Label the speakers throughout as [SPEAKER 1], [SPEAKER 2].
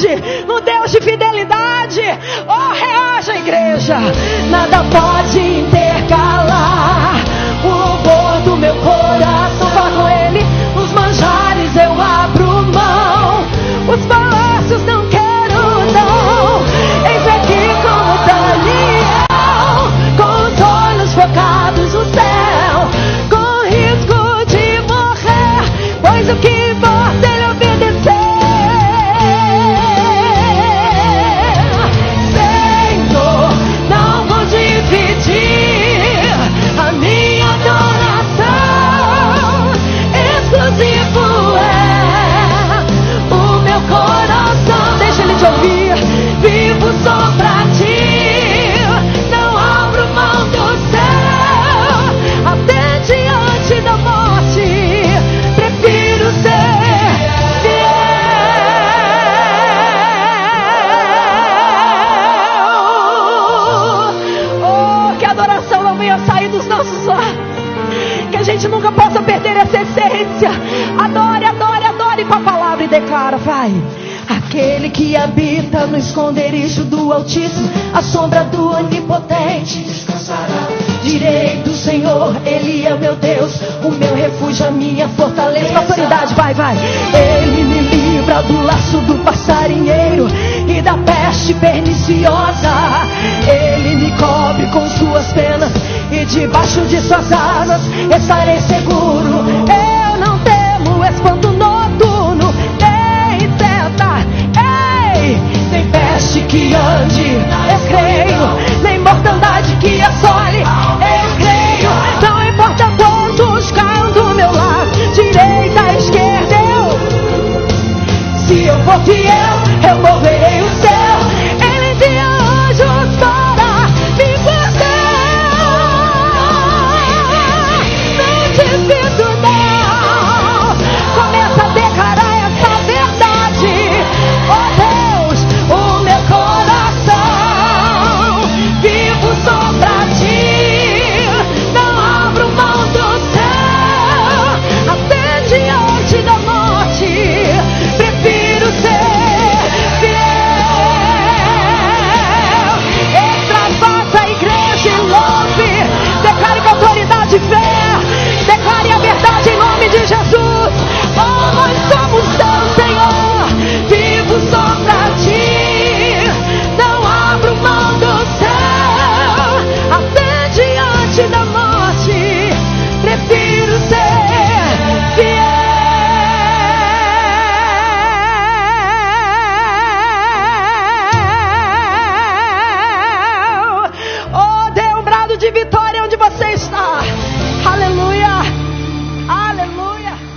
[SPEAKER 1] bondade, no Deus de fidelidade. Oh, reaja, igreja. Nada pode intercalar o louvor do meu coração. Vá com ele, os manjares eu abro mão, os palácios não quero não. Eis aqui como Daniel, com os olhos focados no céu, com risco de morrer, pois o que importa é ele obedecer. Senhor, não vou dividir a minha adoração, exclusivo é o meu coração. Deixa ele te ouvir. Vivo só pra ti, não abro mão do céu, até diante da morte, prefiro ser fiel. Oh, que a adoração não venha sair dos nossos lábios, que a gente nunca possa perder essa essência. Adore, adore, adore com a palavra e declara, vai. Aquele que habita no esconderijo do Altíssimo, a sombra do Onipotente descansará. Direi do Senhor, Ele é o meu Deus, o meu refúgio, a minha fortaleza. Com autoridade, vai, vai. Ele me livra do laço do passarinheiro e da peste perniciosa. Ele me cobre com suas penas e debaixo de suas asas estarei seguro. Eu não temo espanto noturno, nem peste que ande, eu creio, nem mortandade que assole, eu creio. Não importa quantos caiam do meu lado, direita, esquerda, se eu for fiel, eu moverei o céu. Ele envia anjos para me guardar. Não desvido não. Começa a declarar essa verdade. Oh Deus, o meu coração, vivo só pra ti, não abro mão do céu, até diante da morte, prefiro ser fiel. Extravasa a igreja e louve, declare com autoridade e fé, declare a verdade em nome de Jesus. Oh, nós somos teu Senhor, vivo só pra ti, não abro mão do céu, até diante da morte, prefiro ser fiel. Oh, dê um brado de vitória onde você está. Aleluia, aleluia.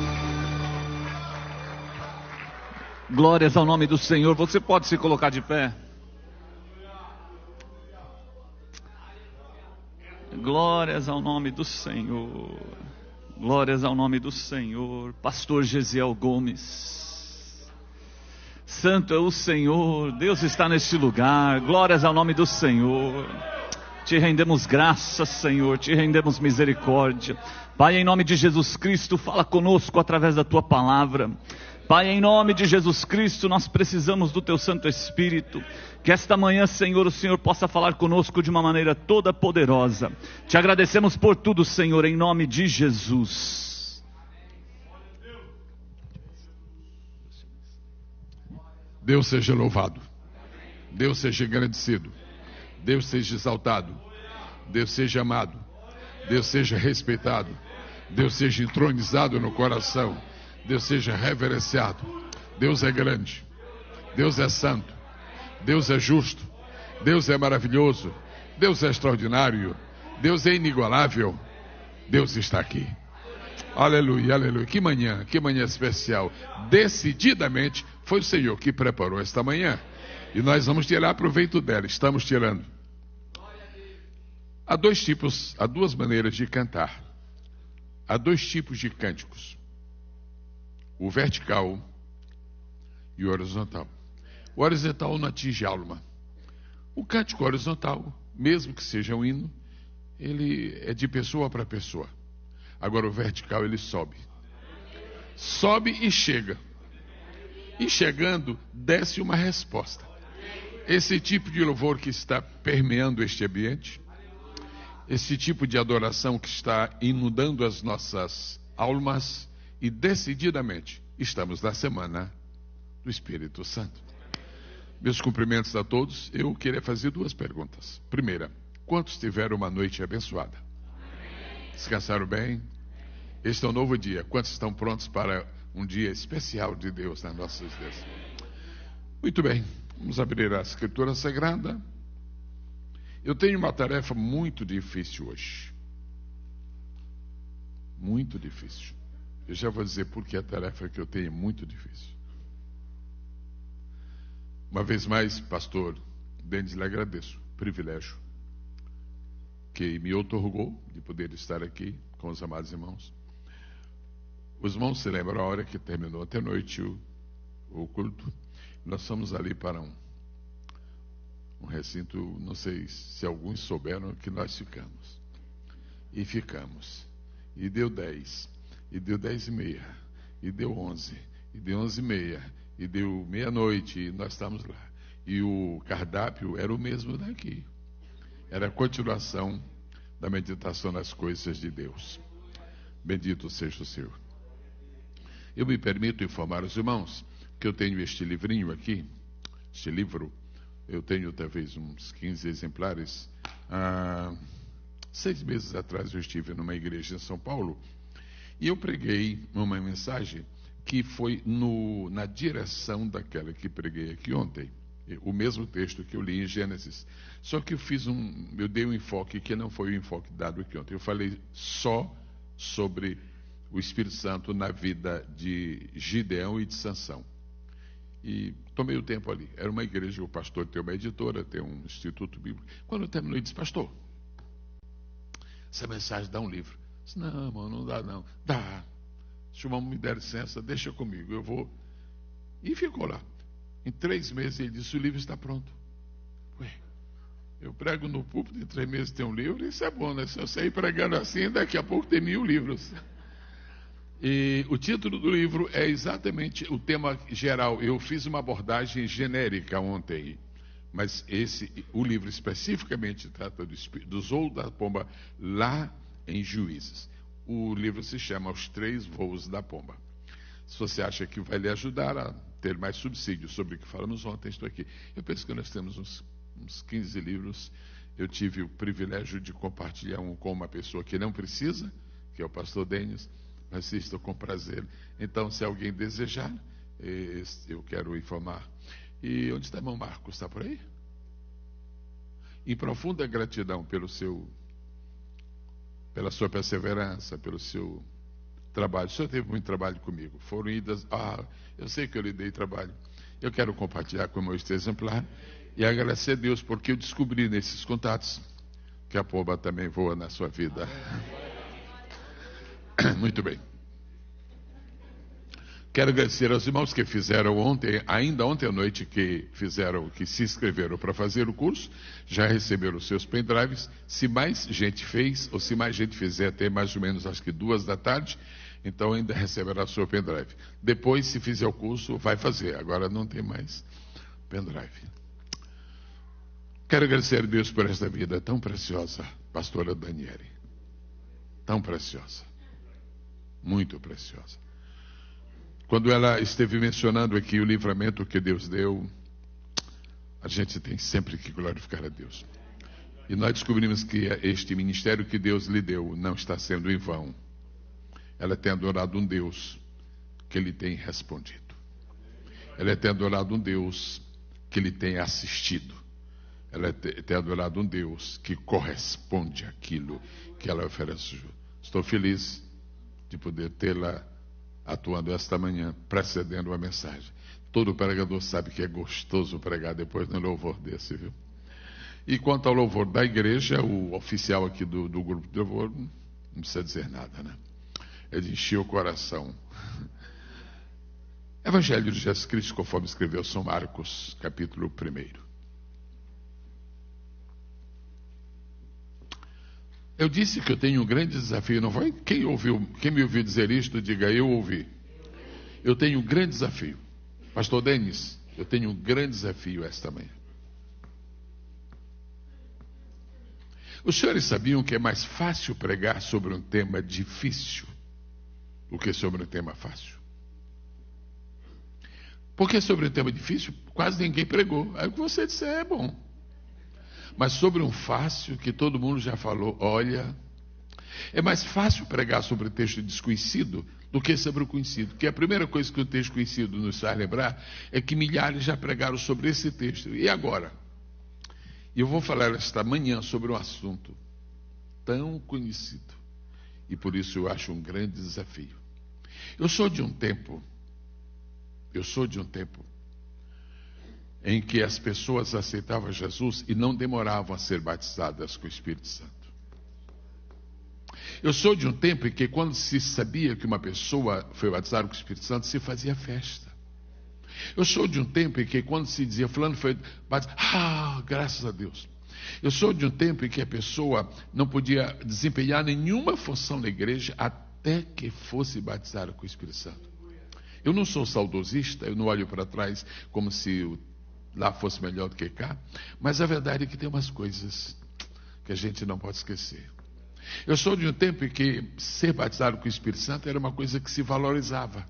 [SPEAKER 2] Glórias ao nome do Senhor. Você pode se colocar de pé? Glórias ao nome do Senhor. Glórias ao nome do Senhor. Pastor Gesiel Gomes. Santo é o Senhor. Deus está neste lugar. Glórias ao nome do Senhor. Te rendemos graças, Senhor. Te rendemos misericórdia. Pai, em nome de Jesus Cristo, fala conosco através da tua palavra. Pai, em nome de Jesus Cristo, nós precisamos do Teu Santo Espírito. Que esta manhã, Senhor, o Senhor possa falar conosco de uma maneira toda poderosa. Te agradecemos por tudo, Senhor, em nome de Jesus.
[SPEAKER 3] Deus seja louvado. Deus seja agradecido. Deus seja exaltado. Deus seja amado. Deus seja respeitado. Deus seja entronizado no coração. Deus seja reverenciado. Deus é grande. Deus é santo. Deus é justo. Deus é maravilhoso. Deus é extraordinário. Deus é inigualável. Deus está aqui. Aleluia, aleluia. Que manhã especial. Decididamente foi o Senhor que preparou esta manhã. E nós vamos tirar proveito dela. Estamos tirando. Há duas maneiras de cantar. Há dois tipos de cânticos. O vertical e o horizontal. O horizontal não atinge a alma. O cântico horizontal, mesmo que seja um hino, ele é de pessoa para pessoa. Agora o vertical ele sobe. Sobe e chega. E chegando, desce uma resposta. Esse tipo de louvor que está permeando este ambiente, esse tipo de adoração que está inundando as nossas almas, e decididamente estamos na semana do Espírito Santo. Meus cumprimentos a todos. Eu queria fazer 2 perguntas. Primeira, quantos tiveram uma noite abençoada? Descansaram bem? Este é um novo dia. Quantos estão prontos para um dia especial de Deus nas nossas vidas? Muito bem, vamos abrir a Escritura Sagrada. Eu tenho uma tarefa muito difícil hoje. Muito difícil. Eu já vou dizer por que a tarefa que eu tenho é muito difícil. Uma vez mais, pastor Denis, lhe agradeço o privilégio que me outorgou de poder estar aqui com os amados irmãos. Os irmãos se lembram a hora que terminou ontem à noite o culto. Nós fomos ali para um recinto, não sei se alguns souberam que nós ficamos. E ficamos. E deu 10. E deu 10:30. E deu 11. E deu 11:30. E deu meia-noite. E nós estávamos lá. E o cardápio era o mesmo daqui. Era a continuação da meditação nas coisas de Deus. Bendito seja o Senhor. Eu me permito informar os irmãos que eu tenho este livrinho aqui. Este livro, eu tenho talvez uns 15 exemplares. 6 meses atrás eu estive numa igreja em São Paulo e eu preguei uma mensagem que foi na direção daquela que preguei aqui ontem. O mesmo texto que eu li em Gênesis. Só que eu dei um enfoque que não foi o enfoque dado aqui ontem. Eu falei só sobre o Espírito Santo na vida de Gideão e de Sansão. E tomei o tempo ali. Era uma igreja, o pastor tem uma editora, tem um instituto bíblico. Quando eu terminei, ele disse: pastor, essa mensagem dá um livro. Eu disse: não, irmão, não dá não. Dá. Se o irmão me der licença, deixa comigo, eu vou. E ficou lá. Em 3 meses ele disse: o livro está pronto. Ué, eu prego no púlpito, em 3 meses tem um livro, isso é bom, né? Se eu sair pregando assim, daqui a pouco tem 1000 livros. E o título do livro é exatamente o tema geral. Eu fiz uma abordagem genérica ontem, mas o livro especificamente trata do Zoo da Pomba lá em Juízes. O livro se chama Os 3 Voos da Pomba. Se você acha que vai lhe ajudar a ter mais subsídios sobre o que falamos ontem, estou aqui. Eu penso que nós temos uns 15 livros. Eu tive o privilégio de compartilhar um com uma pessoa que não precisa, que é o pastor Denis. Assisto com prazer. Então, se alguém desejar, eu quero informar. E onde está irmão Marcos? Está por aí? Em profunda gratidão pela sua perseverança, pelo seu trabalho. O senhor teve muito trabalho comigo. Foram idas. Eu sei que eu lhe dei trabalho. Eu quero compartilhar com o meu exemplar e agradecer a Deus porque eu descobri nesses contatos que a pomba também voa na sua vida. Muito bem. Quero agradecer aos irmãos que fizeram ainda ontem à noite, que se inscreveram para fazer o curso, já receberam os seus pendrives. Se mais gente fez, ou se mais gente fizer até mais ou menos acho que 2 da tarde, então ainda receberá o seu pendrive. Depois, se fizer o curso, vai fazer. Agora não tem mais pendrive. Quero agradecer a Deus por esta vida tão preciosa, pastora Daniele. Tão preciosa. Muito preciosa. Quando ela esteve mencionando aqui o livramento que Deus deu, a gente tem sempre que glorificar a Deus. E nós descobrimos que este ministério que Deus lhe deu não está sendo em vão. Ela tem adorado um Deus que lhe tem respondido. Ela tem adorado um Deus que lhe tem assistido. Ela tem adorado um Deus que corresponde àquilo que ela oferece. Estou feliz de poder tê-la atuando esta manhã, precedendo a mensagem. Todo pregador sabe que é gostoso pregar depois de um louvor desse, viu? E quanto ao louvor da igreja, o oficial aqui do grupo de louvor, não precisa dizer nada, né? É de encher o coração. Evangelho de Jesus Cristo, conforme escreveu São Marcos, capítulo 1. Eu disse que eu tenho um grande desafio, não foi? Quem me ouviu dizer isto, diga: eu ouvi. Eu tenho um grande desafio. Pastor Denis, eu tenho um grande desafio esta manhã. Os senhores sabiam que é mais fácil pregar sobre um tema difícil do que sobre um tema fácil? Porque sobre um tema difícil, quase ninguém pregou. Aí o que você disser é bom. Mas sobre um fácil, que todo mundo já falou, olha, é mais fácil pregar sobre o texto desconhecido do que sobre o conhecido. Porque a primeira coisa que o texto conhecido nos faz lembrar é que milhares já pregaram sobre esse texto. E agora? E eu vou falar esta manhã sobre um assunto tão conhecido. E por isso eu acho um grande desafio. Eu sou de um tempo em que as pessoas aceitavam Jesus e não demoravam a ser batizadas com o Espírito Santo. Eu sou de um tempo em que quando se sabia que uma pessoa foi batizada com o Espírito Santo, se fazia festa. Eu sou de um tempo em que quando se dizia fulano foi batizado, graças a Deus. Eu sou de um tempo em que a pessoa não podia desempenhar nenhuma função na igreja até que fosse batizada com o Espírito Santo. Eu não sou saudosista, eu não olho para trás como se lá fosse melhor do que cá, mas a verdade é que tem umas coisas que a gente não pode esquecer. Eu sou de um tempo em que ser batizado com o Espírito Santo era uma coisa que se valorizava.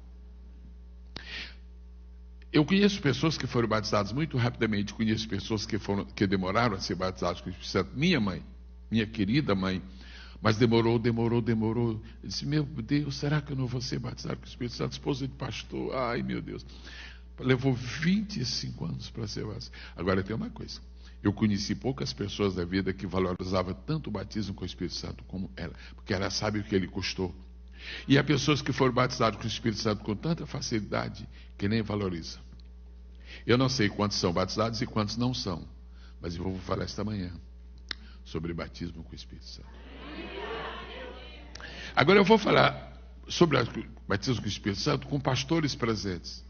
[SPEAKER 3] Eu conheço pessoas que foram batizadas muito rapidamente, conheço pessoas que demoraram a ser batizadas com o Espírito Santo. Minha mãe, minha querida mãe, mas demorou. Eu disse, meu Deus, será que eu não vou ser batizado com o Espírito Santo? Esposa de pastor, ai meu Deus. Levou 25 anos para ser batizado. Agora tem uma coisa, eu conheci poucas pessoas da vida que valorizavam tanto o batismo com o Espírito Santo como ela, porque ela sabe o que ele custou. E há pessoas que foram batizadas com o Espírito Santo com tanta facilidade que nem valorizam. Eu não sei quantos são batizados e quantos não são, mas eu vou falar esta manhã sobre batismo com o Espírito Santo. Agora eu vou falar sobre batismo com o Espírito Santo com pastores presentes.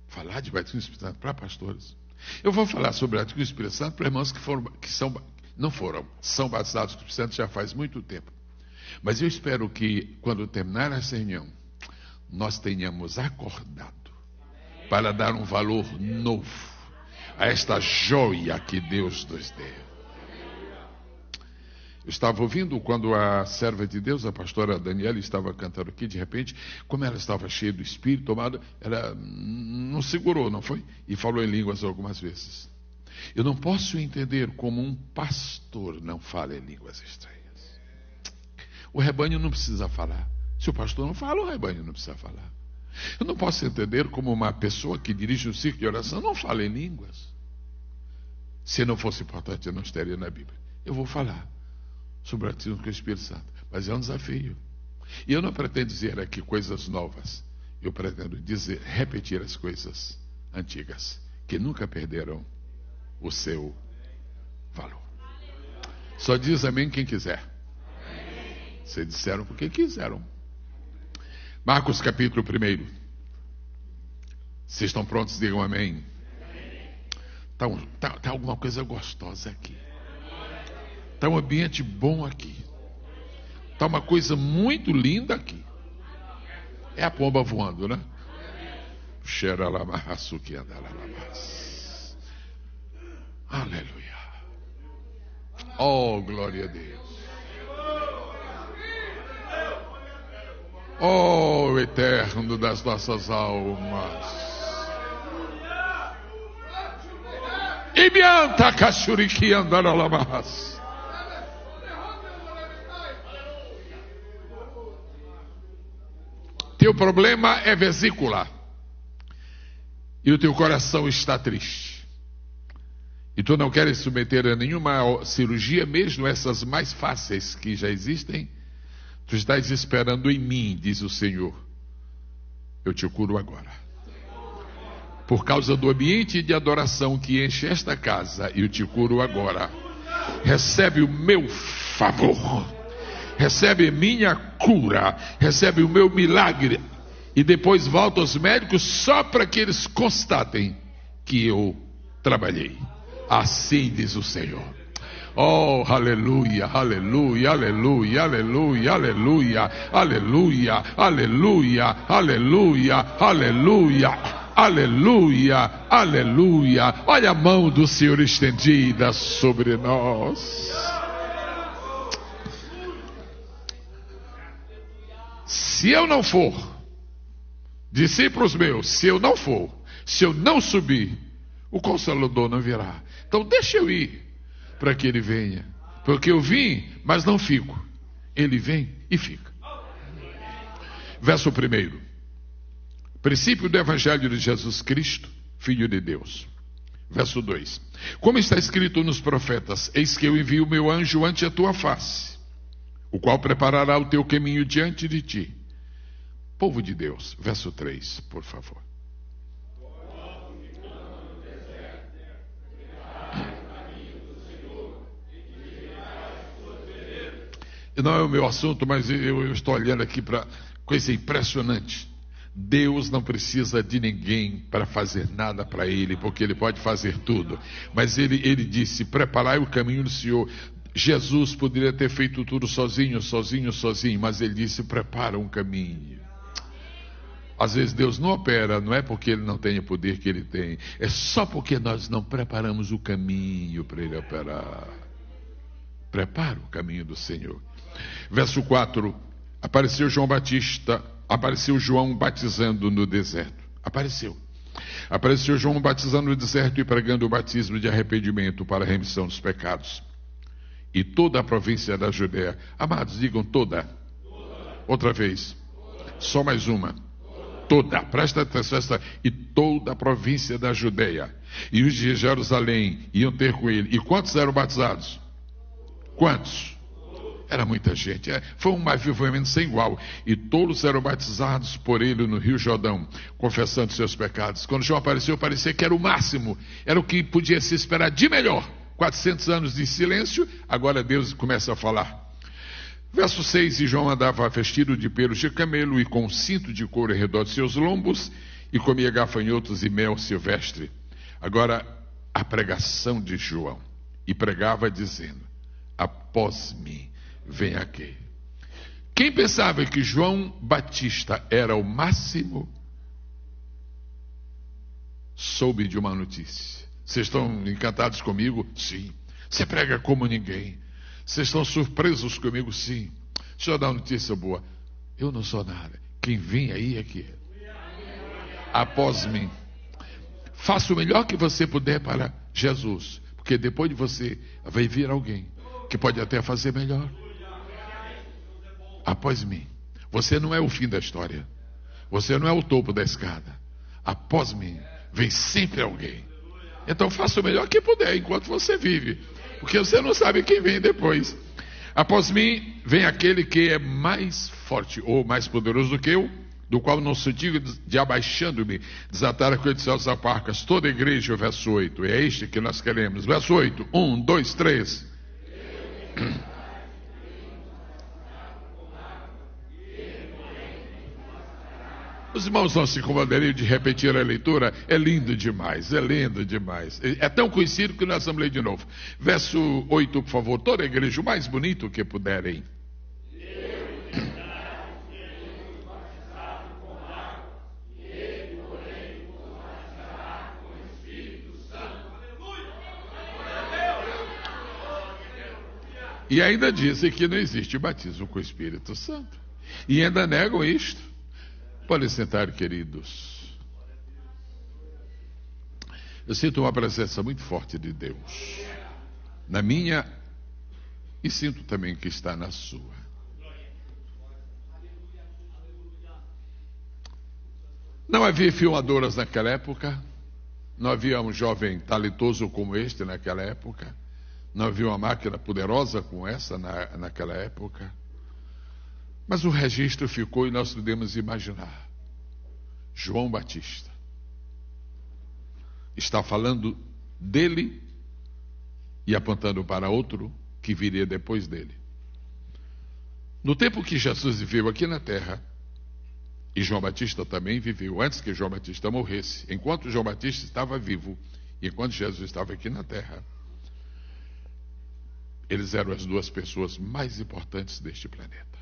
[SPEAKER 3] Falar de batismo com o Espírito Santo para pastores. Eu vou falar sobre batismo com o Espírito Santo para irmãos são batizados com o Espírito Santo já faz muito tempo. Mas eu espero que quando terminar essa reunião, nós tenhamos acordado para dar um valor novo a esta joia que Deus nos deu. Eu estava ouvindo quando a serva de Deus, a pastora Daniela, estava cantando aqui, de repente, como ela estava cheia do Espírito, tomada, ela não segurou, não foi? E falou em línguas algumas vezes. Eu não posso entender como um pastor não fala em línguas estranhas. O rebanho não precisa falar. Se o pastor não fala, o rebanho não precisa falar. Eu não posso entender como uma pessoa que dirige um círculo de oração não fala em línguas. Se não fosse importante, eu não estaria na Bíblia. Eu vou falar sobre o batismo com o Espírito Santo, mas é um desafio. E eu não pretendo dizer aqui coisas novas. Eu pretendo repetir as coisas antigas, que nunca perderam o seu valor. Só diz amém quem quiser. Vocês disseram porque quiseram. Marcos capítulo 1. Vocês estão prontos? Digam amém. Tá alguma coisa gostosa aqui. Está um ambiente bom aqui. Está uma coisa muito linda aqui. É a pomba voando, né? Aleluia. Oh, glória a Deus. Oh, eterno das nossas almas. Ibianta cachuriqui andaralamas. Teu problema é vesícula. E o teu coração está triste. E tu não queres submeter a nenhuma cirurgia, mesmo essas mais fáceis que já existem. Tu estás esperando em mim, diz o Senhor. Eu te curo agora. Por causa do ambiente de adoração que enche esta casa, eu te curo agora. Recebe o meu favor. Recebe minha cura. Recebe o meu milagre. E depois volta aos médicos só para que eles constatem que eu trabalhei. Assim diz o Senhor. Oh, aleluia, aleluia, aleluia, aleluia, aleluia, aleluia, aleluia, aleluia, aleluia, aleluia, aleluia. Olha a mão do Senhor estendida sobre nós. Se eu não for, discípulos meus, se eu não for, se eu não subir, o Consolador não virá. Então deixa eu ir para que ele venha, porque eu vim, mas não fico. Ele vem e fica. Verso 1. Princípio do Evangelho de Jesus Cristo, Filho de Deus. Verso 2. Como está escrito nos profetas: eis que eu envio o meu anjo ante a tua face, o qual preparará o teu caminho diante de ti. Povo de Deus. Verso 3, por favor. Não é o meu assunto, mas eu estou olhando aqui para coisa impressionante. Deus não precisa de ninguém para fazer nada para Ele, porque Ele pode fazer tudo. Mas Ele disse: preparai o caminho do Senhor. Jesus poderia ter feito tudo sozinho, mas Ele disse: prepara um caminho. Às vezes Deus não opera, não é porque Ele não tem o poder que Ele tem, é só porque nós não preparamos o caminho para Ele operar. Prepara o caminho do Senhor. Verso 4. Apareceu João batizando no deserto. Apareceu João batizando no deserto e pregando o batismo de arrependimento para a remissão dos pecados. E toda a província da Judéia. Amados, digam toda. Outra vez. Só mais uma. Toda. Presta atenção. E toda a província da Judéia. E os de Jerusalém iam ter com ele. E quantos eram batizados? Quantos? Era muita gente. Foi um avivamento sem igual. E todos eram batizados por ele no Rio Jordão, confessando seus pecados. Quando João apareceu, parecia que era o máximo. Era o que podia se esperar de melhor. 400 anos de silêncio, agora Deus começa a falar. Verso 6. E João andava vestido de pelos de camelo e com um cinto de couro ao redor de seus lombos, e comia gafanhotos e mel silvestre. Agora a pregação de João. E pregava dizendo: após mim vem aquele. Quem pensava que João Batista era o máximo, soube de uma notícia. Vocês estão encantados comigo? Sim. Você prega como ninguém. Vocês estão surpresos comigo? Sim. Deixa eu dar uma notícia boa. Eu não sou nada. Quem vem aí é que é. Após mim. Faça o melhor que você puder para Jesus, porque depois de você vai vir alguém que pode até fazer melhor. Após mim. Você não é o fim da história. Você não é o topo da escada. Após mim vem sempre alguém. Então faça o melhor que puder enquanto você vive, porque você não sabe quem vem depois. Após mim vem aquele que é mais forte ou mais poderoso do que eu, do qual não sou digno de, abaixando-me, desatar a coisa de céus aparcas toda a igreja. O verso 8. É este que nós queremos. Verso 8. 1, 2, 3. Os irmãos não se incomodariam de repetir a leitura? É lindo demais, é lindo demais. É tão conhecido que nós vamos ler de novo. Verso 8, por favor. Toda a igreja, o mais bonito que puderem. E ainda dizem que não existe batismo com o Espírito Santo. E ainda negam isto. Podem sentar, queridos. Eu sinto uma presença muito forte de Deus na minha, e sinto também que está na sua. Não havia filmadoras naquela época. Não havia um jovem talentoso como este naquela época. Não havia uma máquina poderosa como essa naquela época. Mas o registro ficou e nós podemos imaginar. João Batista está falando dele e apontando para outro que viria depois dele. No tempo que Jesus viveu aqui na terra, e João Batista também viveu, antes que João Batista morresse, enquanto João Batista estava vivo, e enquanto Jesus estava aqui na terra, Eles eram as duas pessoas mais importantes deste planeta.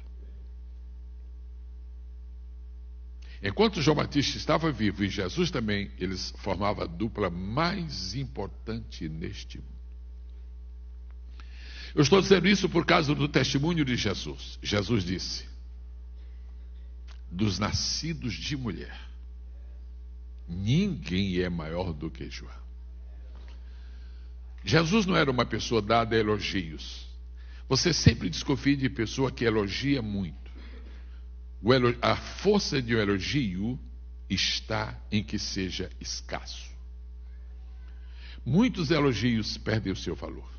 [SPEAKER 3] Enquanto João Batista estava vivo e Jesus também, eles formavam a dupla mais importante neste mundo. Eu estou dizendo isso por causa do testemunho de Jesus. Jesus disse: dos nascidos de mulher, ninguém é maior do que João. Jesus não era uma pessoa dada a elogios. Você sempre desconfia de pessoa que elogia muito. A força de um elogio está em que seja escasso. Muitos elogios perdem o seu valor.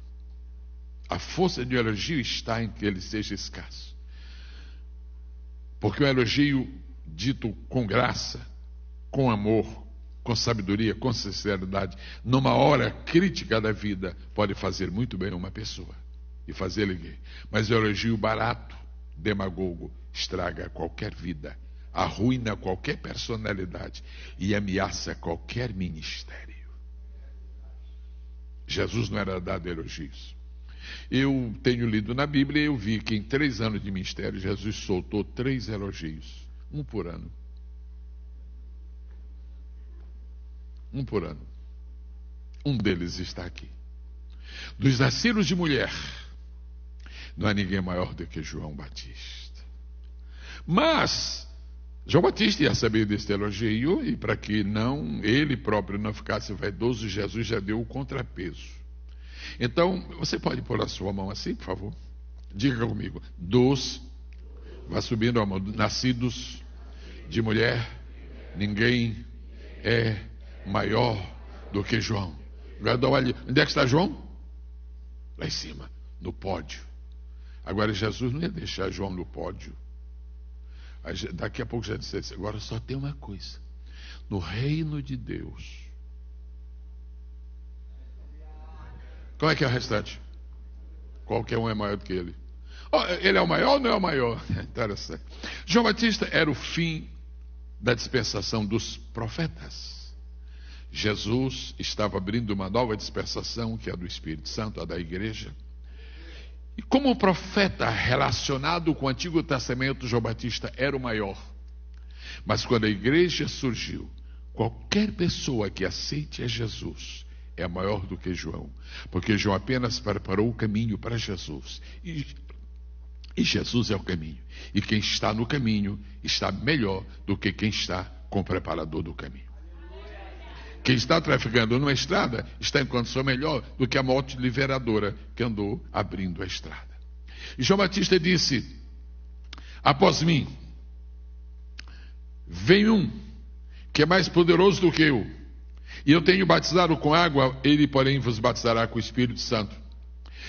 [SPEAKER 3] A força de um elogio está em que ele seja escasso. Porque um elogio dito com graça, com amor, com sabedoria, com sinceridade, numa hora crítica da vida, pode fazer muito bem a uma pessoa e fazê-la gay. Mas o elogio barato, demagogo, estraga qualquer vida, arruina qualquer personalidade e ameaça qualquer ministério. Jesus não era dado a elogios. Eu tenho lido na Bíblia e eu vi que em 3 anos de ministério Jesus soltou 3 elogios, um por ano. Um por ano. Um deles está aqui. Dos nascidos de mulher, não há ninguém maior do que João Batista. Mas João Batista ia saber deste elogio, e para que não ele próprio não ficasse vaidoso, Jesus já deu o contrapeso. Então, você pode pôr a sua mão assim, por favor? Diga comigo: vai subindo a mão, nascidos de mulher, ninguém é maior do que João. Onde é que está João? Lá em cima, no pódio. Agora Jesus não ia deixar João no pódio. Daqui a pouco já disse assim: agora só tem uma coisa. No reino de Deus, como é que é o restante? Qualquer um é maior do que ele. Ele é o maior ou não é o maior? Interessante. João Batista era o fim da dispensação dos profetas. Jesus estava abrindo uma nova dispensação, que é a do Espírito Santo, a da igreja. E como profeta relacionado com o Antigo Testamento, João Batista era o maior. Mas quando a igreja surgiu, qualquer pessoa que aceite a Jesus é maior do que João, porque João apenas preparou o caminho para Jesus, e Jesus é o caminho, e quem está no caminho está melhor do que quem está com o preparador do caminho. Quem está trafegando numa estrada está em condição melhor do que a moto liberadora que andou abrindo a estrada. E João Batista disse: após mim vem um que é mais poderoso do que eu, e eu tenho batizado com água, ele porém vos batizará com o Espírito Santo.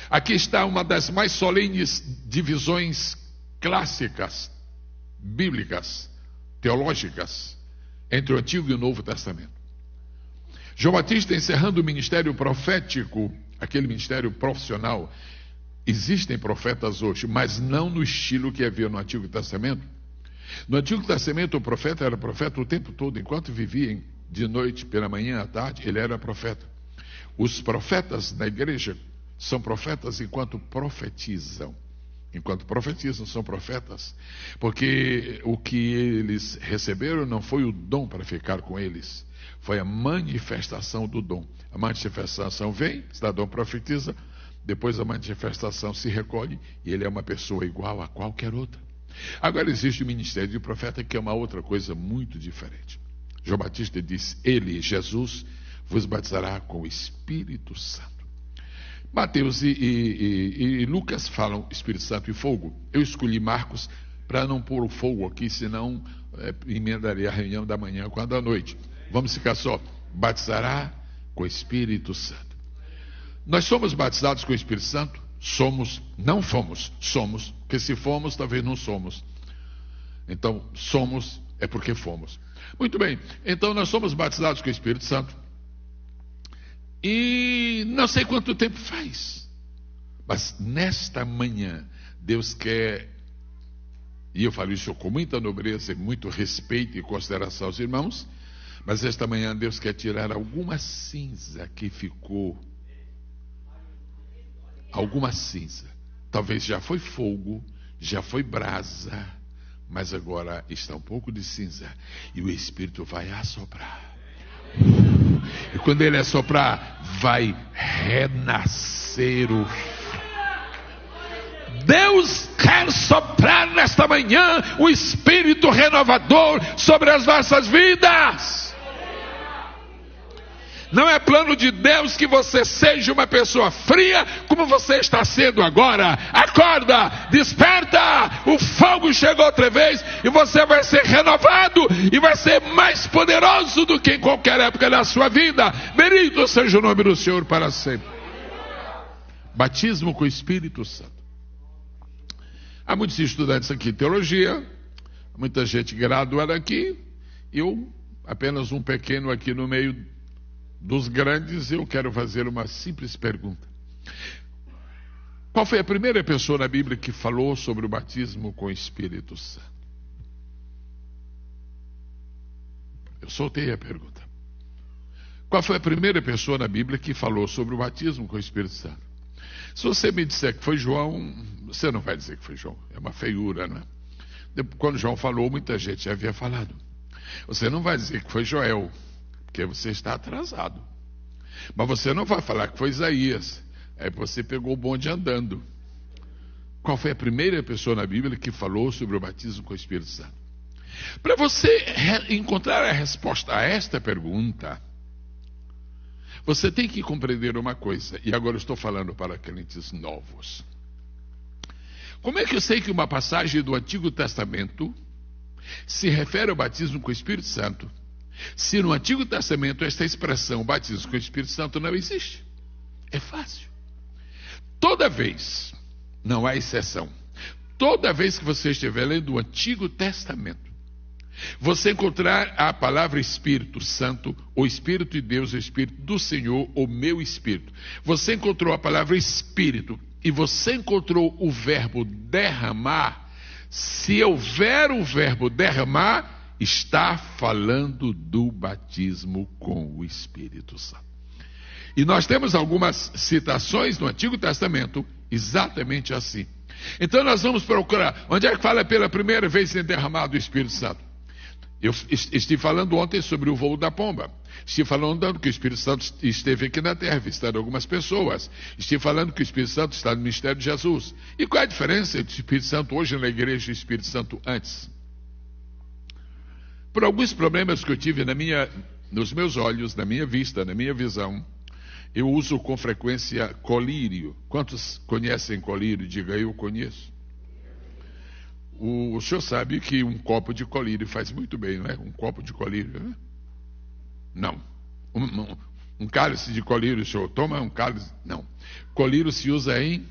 [SPEAKER 3] Aqui está uma das mais solenes divisões clássicas, bíblicas, teológicas, entre o Antigo e o Novo Testamento. João Batista, encerrando o ministério profético, aquele ministério profissional. Existem profetas hoje, mas não no estilo que havia no Antigo Testamento. No Antigo Testamento, o profeta era profeta o tempo todo, enquanto vivia de noite, pela manhã, à tarde, ele era profeta. Os profetas da igreja são profetas enquanto profetizam. Enquanto profetizam, são profetas, porque o que eles receberam não foi o dom para ficar com eles, foi a manifestação do dom. A manifestação vem, cidadão profetiza, depois a manifestação se recolhe e ele é uma pessoa igual a qualquer outra. Agora existe o ministério de profeta, que é uma outra coisa muito diferente. João Batista diz: ele, Jesus, vos batizará com o Espírito Santo. Mateus e Lucas falam Espírito Santo e fogo. Eu escolhi Marcos para não pôr o fogo aqui, senão emendaria a reunião da manhã com a da noite. Vamos ficar só: batizará com o Espírito Santo. Nós somos batizados com o Espírito Santo? Somos, não fomos, somos, porque se fomos, talvez não somos. Então, somos é porque fomos. Muito bem, então nós somos batizados com o Espírito Santo. E não sei quanto tempo faz, mas nesta manhã, Deus quer, e eu falo isso com muita nobreza, muito respeito e consideração aos irmãos, mas esta manhã Deus quer tirar alguma cinza que ficou alguma cinza. Talvez já foi fogo, já foi brasa, mas agora está um pouco de cinza. E o Espírito vai assoprar. E quando ele assoprar, vai renascer o... Deus quer soprar nesta manhã o Espírito renovador sobre as nossas vidas. Não é plano de Deus que você seja uma pessoa fria como você está sendo agora. Acorda, desperta, o fogo chegou outra vez e você vai ser renovado e vai ser mais poderoso do que em qualquer época da sua vida. Bendito seja o nome do Senhor para sempre. Batismo com o Espírito Santo. Há muitos estudantes aqui em teologia, muita gente graduada aqui, eu apenas um pequeno aqui no meio dos grandes. Eu quero fazer uma simples pergunta. Qual foi a primeira pessoa na Bíblia que falou sobre o batismo com o Espírito Santo? Eu soltei a pergunta. Qual foi a primeira pessoa na Bíblia que falou sobre o batismo com o Espírito Santo? Se você me disser que foi João, você não vai dizer que foi João. É uma feiura, não é? Quando João falou, muita gente já havia falado. Você não vai dizer que foi Joel, porque você está atrasado. Mas você não vai falar que foi Isaías. Aí você pegou o bonde andando. Qual foi a primeira pessoa na Bíblia que falou sobre o batismo com o Espírito Santo? Para você encontrar a resposta a esta pergunta, você tem que compreender uma coisa. E agora eu estou falando para crentes novos. Como é que eu sei que uma passagem do Antigo Testamento se refere ao batismo com o Espírito Santo, se no Antigo Testamento esta expressão batismo com o Espírito Santo não existe? É fácil. Toda vez, não há exceção, toda vez que você estiver lendo o Antigo Testamento, você encontrar a palavra Espírito Santo, o Espírito de Deus, o Espírito do Senhor, o meu Espírito. Você encontrou a palavra Espírito e você encontrou o verbo derramar. Se houver o verbo derramar, está falando do batismo com o Espírito Santo. E nós temos algumas citações no Antigo Testamento exatamente assim. Então nós vamos procurar onde é que fala pela primeira vez em derramado o Espírito Santo. Eu estive falando ontem sobre o voo da pomba. Estive falando que o Espírito Santo esteve aqui na terra, visitando algumas pessoas. Estive falando que o Espírito Santo está no ministério de Jesus. E qual é a diferença entre o Espírito Santo hoje na igreja e o Espírito Santo antes? Por alguns problemas que eu tive nos meus olhos, na minha vista, na minha visão, eu uso com frequência colírio. Quantos conhecem colírio? Diga, eu conheço. O senhor sabe que um copo de colírio faz muito bem, não é? Um copo de colírio, né? Não. Um cálice de colírio, o senhor toma um cálice? Não. Colírio se usa em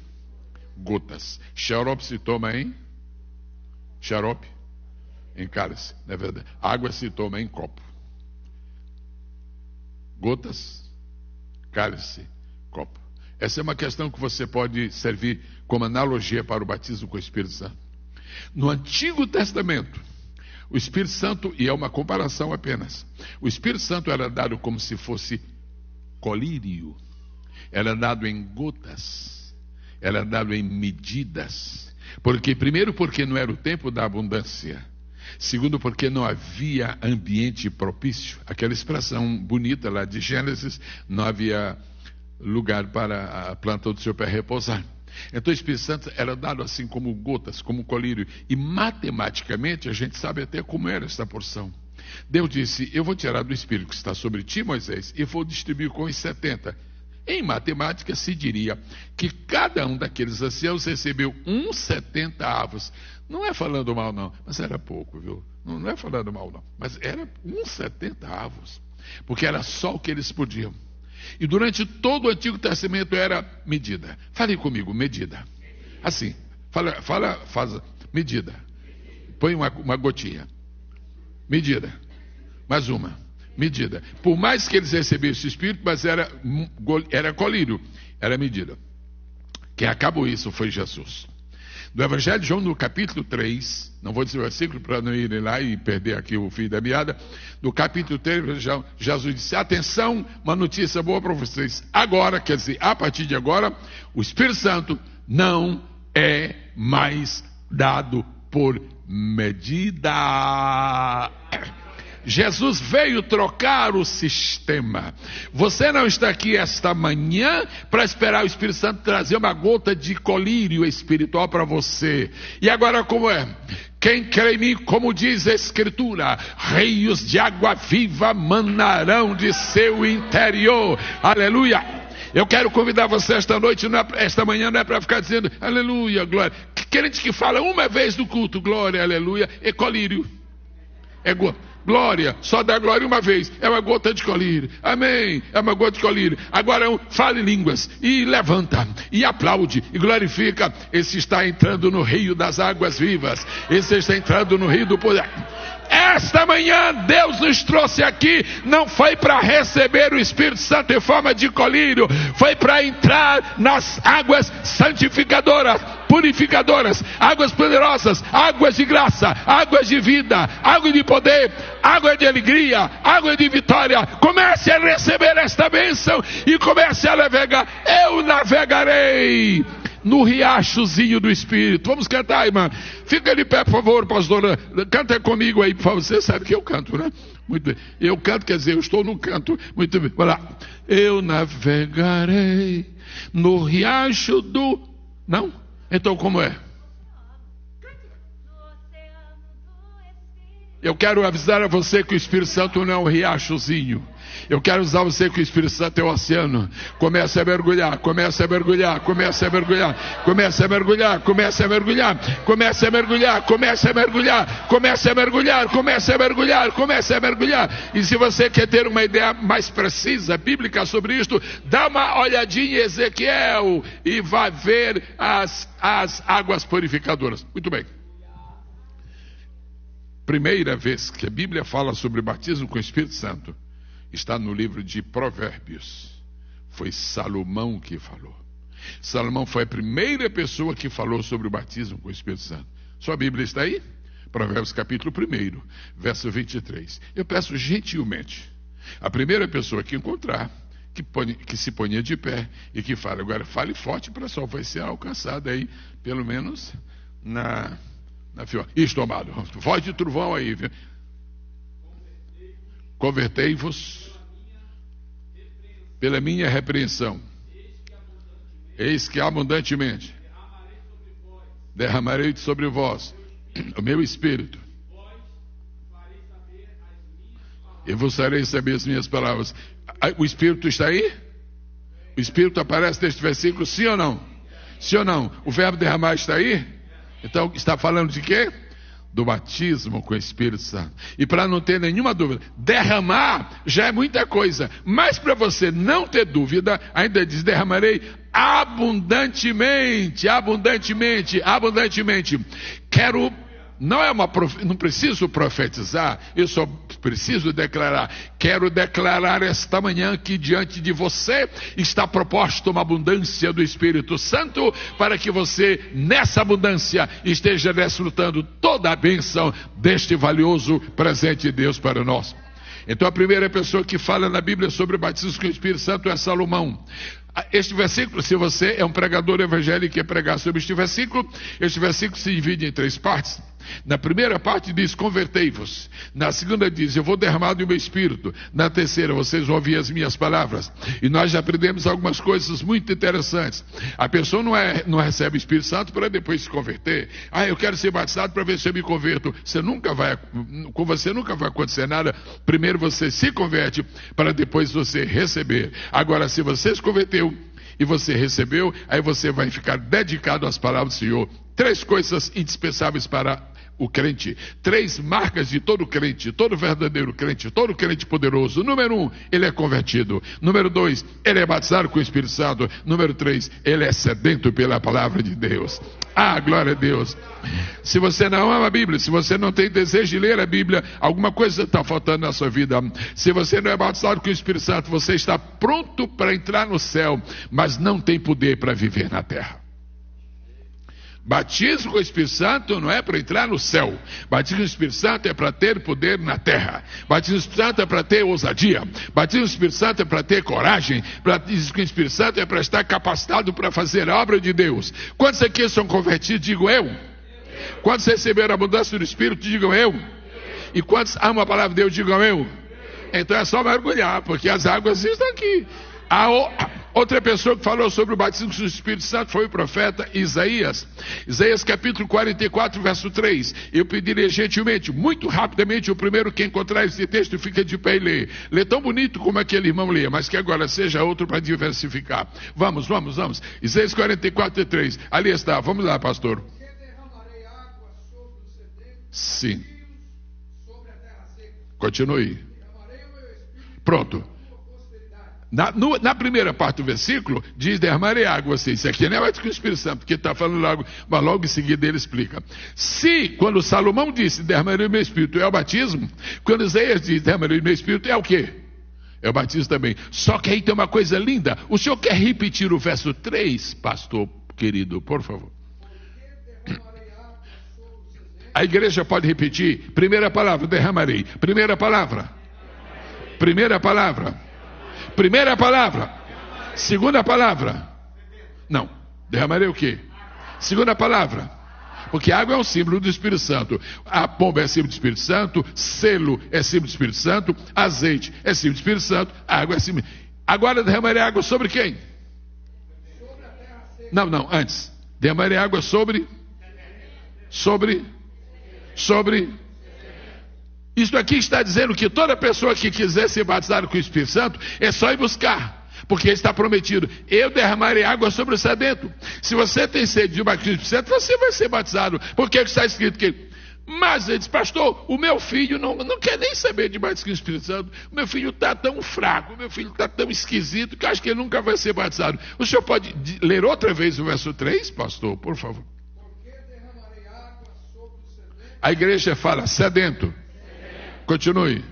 [SPEAKER 3] gotas. Xarope se toma em xarope, em cálice, não é verdade? Água se toma em copo. Gotas, cálice, copo. Essa é uma questão que você pode servir como analogia para o batismo com o Espírito Santo. No Antigo Testamento, o Espírito Santo, e é uma comparação apenas, o Espírito Santo era dado como se fosse colírio, era dado em gotas, era dado em medidas. Primeiro, porque não era o tempo da abundância. Segundo, porque não havia ambiente propício. Aquela expressão bonita lá de Gênesis, não havia lugar para a planta do seu pé repousar. Então o Espírito Santo era dado assim como gotas, como colírio. E matematicamente a gente sabe até como era esta porção. Deus disse, eu vou tirar do Espírito que está sobre ti, Moisés, e vou distribuir com os 70. Em matemática se diria que cada um daqueles anciãos recebeu 70 avos. Não é falando mal não, mas era pouco, viu? Não é falando mal não, mas era 70 avos. Porque era só o que eles podiam. E durante todo o Antigo Testamento era medida. Fale comigo, medida. Assim, faz medida. Põe uma gotinha. Medida. Mais uma. Medida. Por mais que eles recebessem o Espírito, mas era colírio. Era medida. Quem acabou isso foi Jesus. Do Evangelho de João, no capítulo 3, não vou dizer o versículo para não irem lá e perder aqui o fio da meada. No capítulo 3, Jesus disse: atenção, uma notícia boa para vocês. Agora, quer dizer, a partir de agora, o Espírito Santo não é mais dado por medida. Jesus veio trocar o sistema. Você não está aqui esta manhã para esperar o Espírito Santo trazer uma gota de colírio espiritual para você. E agora como é? Quem crê em mim, como diz a Escritura, rios de água viva manarão de seu interior. Aleluia! Eu quero convidar você esta noite, esta manhã, não é para ficar dizendo aleluia, glória. Crente que fala uma vez no culto, glória, aleluia, é colírio. É glória, só dá glória uma vez, é uma gota de colírio, amém, é uma gota de colírio. Agora fale línguas, e levanta, e aplaude, e glorifica. Esse está entrando no rio das águas vivas, esse está entrando no rio do poder. Esta manhã Deus nos trouxe aqui, não foi para receber o Espírito Santo em forma de colírio, foi para entrar nas águas santificadoras, purificadoras, águas poderosas, águas de graça, águas de vida, água de poder, água de alegria, água de vitória. Comece a receber esta bênção e comece a navegar. Eu navegarei no riachozinho do Espírito. Vamos cantar, irmã. Fica de pé, por favor, pastora. Canta comigo aí, por favor. Você sabe que eu canto, né? Muito bem. Eu canto, quer dizer, eu estou no canto. Muito bem. Vai lá. Eu navegarei no riacho do... Não? Então como é? Eu quero avisar a você que o Espírito Santo não é um riachozinho. Eu quero avisar você que o Espírito Santo é o oceano. Comece a mergulhar, comece a mergulhar, comece a mergulhar, comece a mergulhar, comece a mergulhar, comece a mergulhar, comece a mergulhar, comece a mergulhar, comece a mergulhar, comece a mergulhar. E se você quer ter uma ideia mais precisa, bíblica sobre isto, dá uma olhadinha em Ezequiel e vai ver as águas purificadoras. Muito bem. Primeira vez que a Bíblia fala sobre o batismo com o Espírito Santo está no livro de Provérbios. Foi Salomão que falou. Salomão foi a primeira pessoa que falou sobre o batismo com o Espírito Santo. Sua Bíblia está aí? Provérbios capítulo 1, verso 23. Eu peço gentilmente, a primeira pessoa que encontrar, que se ponha de pé e que fale. Agora fale forte para só vai ser alcançada aí, pelo menos na isto, amado, voz de trovão aí, viu? Convertei-vos pela minha repreensão, eis que abundantemente derramarei sobre vós o meu espírito, e vos farei saber as minhas palavras. O Espírito está aí? O Espírito aparece neste versículo, sim ou não? Sim ou não? O verbo derramar está aí? Então está falando de quê? Do batismo com o Espírito Santo. E para não ter nenhuma dúvida, derramar já é muita coisa, mas para você não ter dúvida, ainda diz: derramarei abundantemente, abundantemente, abundantemente. Não preciso profetizar, eu só preciso declarar. Quero declarar esta manhã que diante de você está proposta uma abundância do Espírito Santo, para que você, nessa abundância, esteja desfrutando toda a bênção deste valioso presente de Deus para nós. Então a primeira pessoa que fala na Bíblia sobre o batismo com o Espírito Santo é Salomão. Este versículo, se você é um pregador evangélico e quer pregar sobre este versículo se divide em 3 partes. Na primeira parte diz: convertei-vos. Na segunda diz: eu vou derramar do meu espírito. Na terceira: vocês vão ouvir as minhas palavras. E nós já aprendemos algumas coisas muito interessantes. A pessoa não recebe o Espírito Santo para depois se converter. Eu quero ser batizado para ver se eu me converto. Com você nunca vai acontecer nada. Primeiro você se converte para depois você receber. Agora, se você se converteu e você recebeu, aí você vai ficar dedicado às palavras do Senhor. 3 coisas indispensáveis para o crente, 3 marcas de todo crente, todo verdadeiro crente, todo crente poderoso. Número 1, ele é convertido. Número 2, ele é batizado com o Espírito Santo. Número 3, ele é sedento pela palavra de Deus. Glória a Deus. Se você não ama a Bíblia, se você não tem desejo de ler a Bíblia, alguma coisa está faltando na sua vida. Se você não é batizado com o Espírito Santo, você está pronto para entrar no céu, mas não tem poder para viver na terra. Batismo com o Espírito Santo não é para entrar no céu. Batismo com o Espírito Santo é para ter poder na terra. Batismo com o Espírito Santo é para ter ousadia. Batismo com o Espírito Santo é para ter coragem. Batismo com o Espírito Santo é para estar capacitado para fazer a obra de Deus. Quantos aqui são convertidos? Digam eu. Quantos receberam a mudança do Espírito? Digam eu. E quantos amam a palavra de Deus? Digam eu. Então é só mergulhar, porque as águas estão aqui. Outra pessoa que falou sobre o batismo com o Espírito Santo foi o profeta Isaías. Isaías capítulo 44, verso 3. Eu pediria gentilmente, muito rapidamente, o primeiro que encontrar esse texto fica de pé e lê. Lê tão bonito como aquele irmão lê, mas que agora seja outro para diversificar. Vamos. Isaías 44, 3. Ali está, vamos lá, pastor. Sim. Continue. Pronto. Na primeira parte do versículo, diz: derramarei água. Isso aqui não é batismo com o Espírito Santo, porque está falando logo, mas logo em seguida ele explica. Se, quando Salomão disse, derramarei o meu Espírito, é o batismo, quando Isaías diz, derramarei o meu Espírito, é o quê? É o batismo também. Só que aí tem uma coisa linda. O senhor quer repetir o verso 3, pastor querido, por favor? A igreja pode repetir. Primeira palavra, derramarei. Primeira palavra. Segunda palavra. Não. Derramarei o quê? Segunda palavra. Porque a água é um símbolo do Espírito Santo. A pomba é símbolo do Espírito Santo. Selo é símbolo do Espírito Santo. Azeite é símbolo do Espírito Santo. A água é símbolo. Agora derramarei água sobre quem? Não, antes. Derramarei água sobre. Isso aqui está dizendo que toda pessoa que quiser ser batizada com o Espírito Santo é só ir buscar, porque está prometido: eu derramarei água sobre o sedento. Se você tem sede de batismo do Espírito Santo, você vai ser batizado, porque está escrito que. Mas ele diz: pastor, o meu filho não quer nem saber de batismo do Espírito Santo. O meu filho está tão fraco, o meu filho está tão esquisito, que acho que ele nunca vai ser batizado. O senhor pode ler outra vez o verso 3, pastor, por favor? A igreja fala sedento. Continue.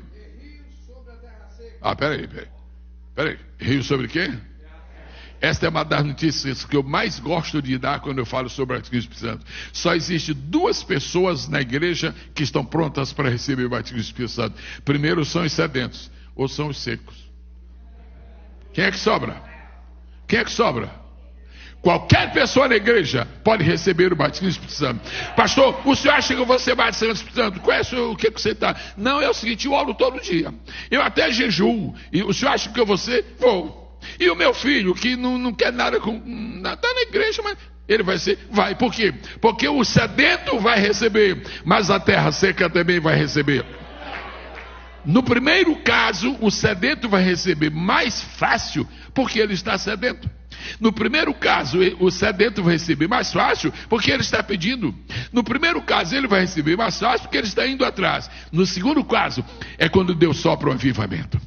[SPEAKER 3] Peraí. Rio sobre quê? Esta é uma das notícias que eu mais gosto de dar quando eu falo sobre o batismo do Espírito Santo. Só existe 2 pessoas na igreja que estão prontas para receber o batismo do Espírito Santo. Primeiro são os sedentos, ou são os secos. Quem é que sobra? Qualquer pessoa na igreja pode receber o batismo do Espírito Santo. Pastor, o senhor acha que eu vou ser batizado do Espírito Santo? Conhece o que você está? Não, é o seguinte: eu oro todo dia. Eu até jejuo. E o senhor acha que eu vou ser? Vou. E o meu filho, que não quer nada com. Está na igreja, mas ele vai ser? Vai. Por quê? Porque o sedento vai receber, mas a terra seca também vai receber. No primeiro caso, o sedento vai receber mais fácil, porque ele está sedento. No primeiro caso, o sedento vai receber mais fácil, porque ele está pedindo. No primeiro caso, ele vai receber mais fácil, porque ele está indo atrás. No segundo caso, é quando Deus sopra o avivamento.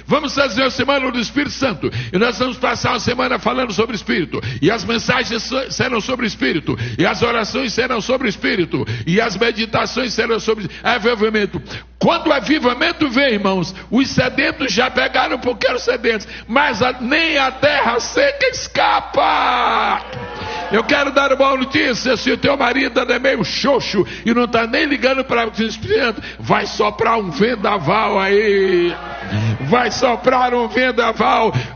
[SPEAKER 3] Vamos fazer a semana do Espírito Santo. E nós vamos passar uma semana falando sobre o Espírito. E as mensagens serão sobre o Espírito. E as orações serão sobre o Espírito. E as meditações serão sobre avivamento. Quando o avivamento vem, irmãos, os sedentos já pegaram porque eram sedentos, mas nem a terra seca escapa. Eu quero dar uma boa notícia: se o teu marido é meio xoxo e não está nem ligando para o Espírito Santo, vai soprar um vendaval aí.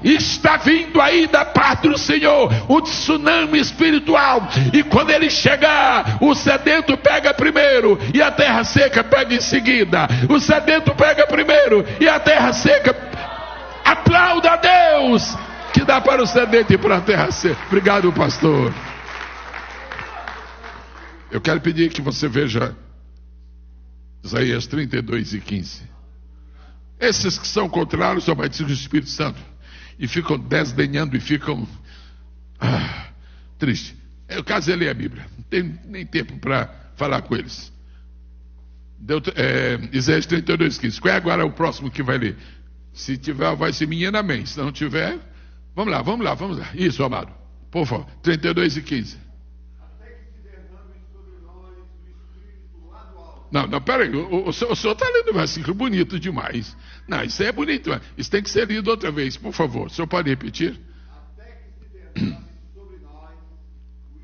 [SPEAKER 3] Está vindo aí da parte do Senhor um tsunami espiritual, e quando ele chegar, o sedento pega primeiro e a terra seca pega em seguida. O sedento pega primeiro e a terra seca. Aplauda a Deus que dá para o sedento e para a terra seca. Obrigado, pastor. Eu quero pedir que você veja Isaías 32 e 15. Esses que são contrários ao batismo do Espírito Santo e ficam desdenhando e ficam tristes. Eu caso ler a Bíblia, não tenho nem tempo para falar com eles. Isaías 32, 15. Qual é agora o próximo que vai ler? Se tiver, vai ser menina, amém. Se não tiver, vamos lá. Isso, amado, por favor. 32 e 15. Não, peraí, o senhor está lendo um versículo bonito demais. Não, isso é bonito, mas isso tem que ser lido outra vez, por favor. O senhor pode repetir? Até que se derrame sobre nós o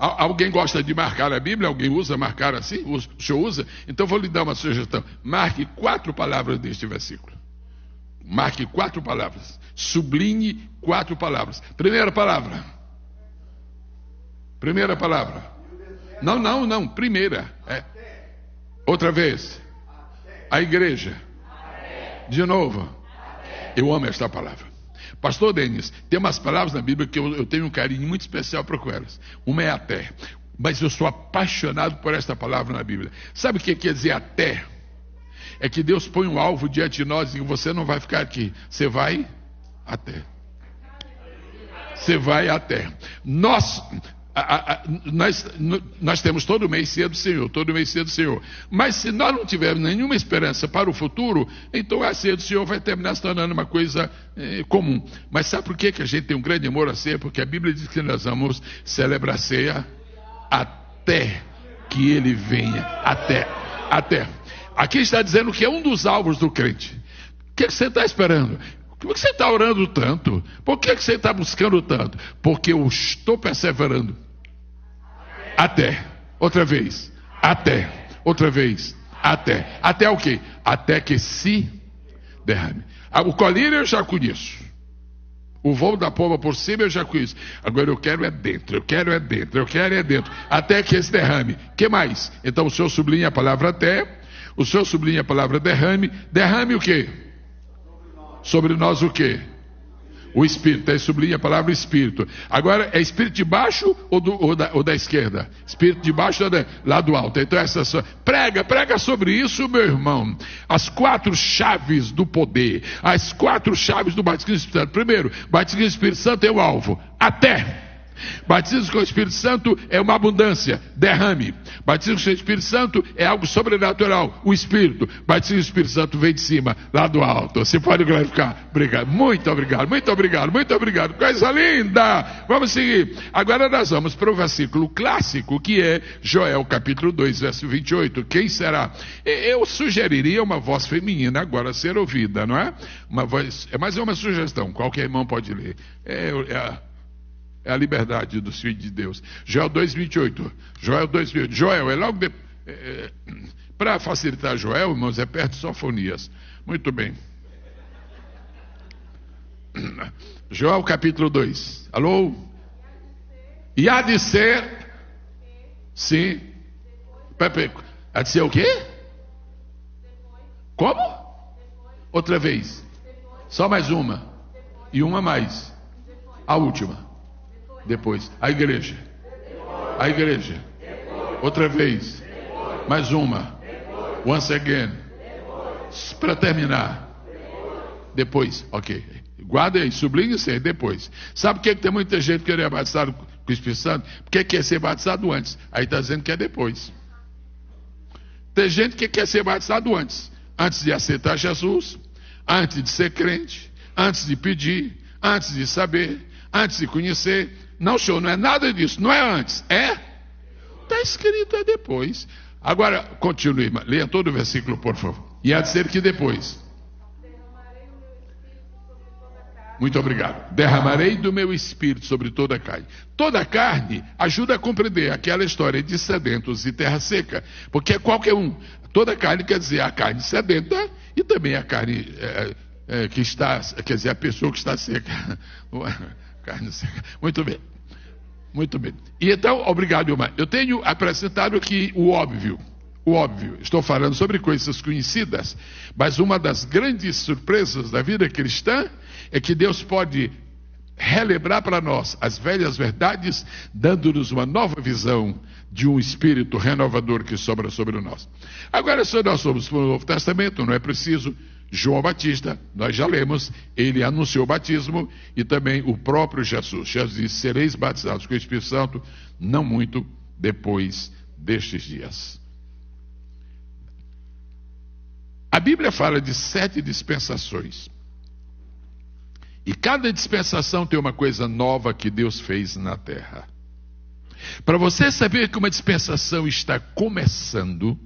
[SPEAKER 3] Alguém gosta de marcar a Bíblia? Alguém usa marcar assim? O senhor usa? Então vou lhe dar uma sugestão. Marque 4 palavras deste versículo. Marque 4 palavras. Sublinhe 4 palavras. Primeira palavra. Primeira palavra. Não. Primeira. Outra vez. A igreja. De novo. Eu amo esta palavra. Pastor Denis, tem umas palavras na Bíblia que eu tenho um carinho muito especial para com elas. Uma é até. Mas eu sou apaixonado por esta palavra na Bíblia. Sabe o que quer dizer até? É que Deus põe um alvo diante de nós e você não vai ficar aqui. Você vai até. Você vai até. Nós temos todo mês ceia do Senhor, mas se nós não tivermos nenhuma esperança para o futuro, então a ceia do Senhor vai terminar se tornando uma coisa comum. Mas sabe por que a gente tem um grande amor à ceia? Porque a Bíblia diz que nós vamos celebrar a ceia até que Ele venha, até. Aqui está dizendo que é um dos alvos do crente. O que você está esperando? Por que você está orando tanto? Por que você está buscando tanto? Porque eu estou perseverando. Até. Outra vez. Até. Outra vez. Até. Até o quê? Até que se derrame. O colírio eu já conheço. O voo da pomba por cima eu já conheço. Agora eu quero é dentro. Até que se derrame. O que mais? Então o senhor sublinha a palavra até. O senhor sublinha a palavra derrame. Derrame o quê? Sobre nós o quê? O Espírito. Aí sublinha a palavra Espírito. Agora, é Espírito de baixo ou da esquerda? Espírito de baixo ou lá do alto? Então, prega sobre isso, meu irmão. As 4 chaves do poder. As 4 chaves do batismo do Espírito Santo. Primeiro, batismo do Espírito Santo é o alvo. Até. Batismo com o Espírito Santo é uma abundância, derrame. Batismo com o Espírito Santo é algo sobrenatural, o Espírito. Batismo com o Espírito Santo vem de cima, lá do alto. Você pode glorificar. Obrigado, muito obrigado. Coisa linda. Vamos seguir. Agora nós vamos para o versículo clássico, que é Joel capítulo 2, verso 28. Quem será? Eu sugeriria uma voz feminina agora ser ouvida, não é? Uma voz, mas é uma sugestão, qualquer irmão pode ler. É a liberdade dos filhos de Deus. Joel 2,28. Joel é logo para facilitar Joel, irmãos, é perto de Sofonias. Muito bem. Joel capítulo 2. Alô? E há de ser. Sim. Há de ser o quê? Como? Outra vez. Só mais uma. E uma mais. A última. Depois, a igreja. Outra vez. Mais uma. Once again. Para terminar. Depois, ok. Guarda aí, sublinha isso aí, depois. Sabe por que tem muita gente que é batizado com o Espírito Santo? Porque quer ser batizado antes. Aí está dizendo que é depois. Tem gente que quer ser batizado antes. Antes de aceitar Jesus. Antes de ser crente. Antes de pedir. Antes de saber. Antes de conhecer. Não, senhor, não é nada disso, não é antes, é? Está escrito, é depois. Agora, continue, leia todo o versículo, por favor. E há de ser que depois. Muito obrigado. Derramarei do meu espírito sobre toda a carne. Toda a carne ajuda a compreender aquela história de sedentos e terra seca. Porque é qualquer um. Toda a carne quer dizer a carne sedenta e também a carne que está, quer dizer, a pessoa que está seca. Carne seca. Muito bem. E então, obrigado, irmã. Eu tenho apresentado aqui o óbvio. Estou falando sobre coisas conhecidas, mas uma das grandes surpresas da vida cristã é que Deus pode relembrar para nós as velhas verdades, dando-nos uma nova visão de um espírito renovador que sobra sobre nós. Agora, se nós somos para o Novo Testamento, não é preciso. João Batista, nós já lemos, ele anunciou o batismo e também o próprio Jesus. Jesus disse: sereis batizados com o Espírito Santo, não muito depois destes dias. A Bíblia fala de 7 dispensações. E cada dispensação tem uma coisa nova que Deus fez na terra. Para você saber que uma dispensação está começando,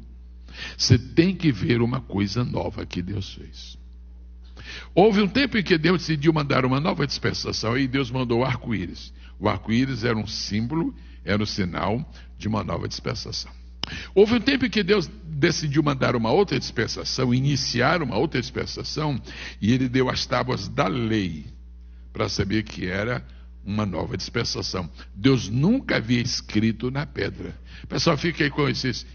[SPEAKER 3] você tem que ver uma coisa nova que Deus fez. Houve um tempo em que Deus decidiu mandar uma nova dispensação, e Deus mandou o arco-íris. O arco-íris era um símbolo, Era o sinal de uma nova dispensação. Houve um tempo em que Deus decidiu mandar uma outra dispensação, iniciar uma outra dispensação, e ele deu as tábuas da lei para saber que era uma nova dispensação. Deus nunca havia escrito na pedra. O pessoal fica aí com esses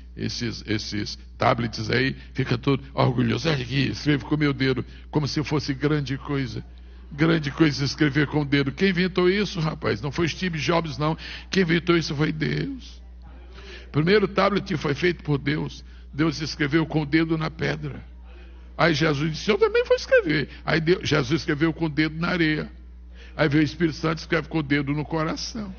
[SPEAKER 3] tablets aí, fica todo orgulhoso. Olha aqui, escreve com o meu dedo, como se fosse grande coisa. Grande coisa escrever com o dedo. Quem inventou isso, rapaz? Não foi Steve Jobs, não. Quem inventou isso foi Deus. O primeiro tablet foi feito por Deus. Deus escreveu com o dedo na pedra. Aí Jesus disse, eu também vou escrever. Aí Jesus escreveu com o dedo na areia. Aí veio o Espírito Santo e escreve com o dedo no coração.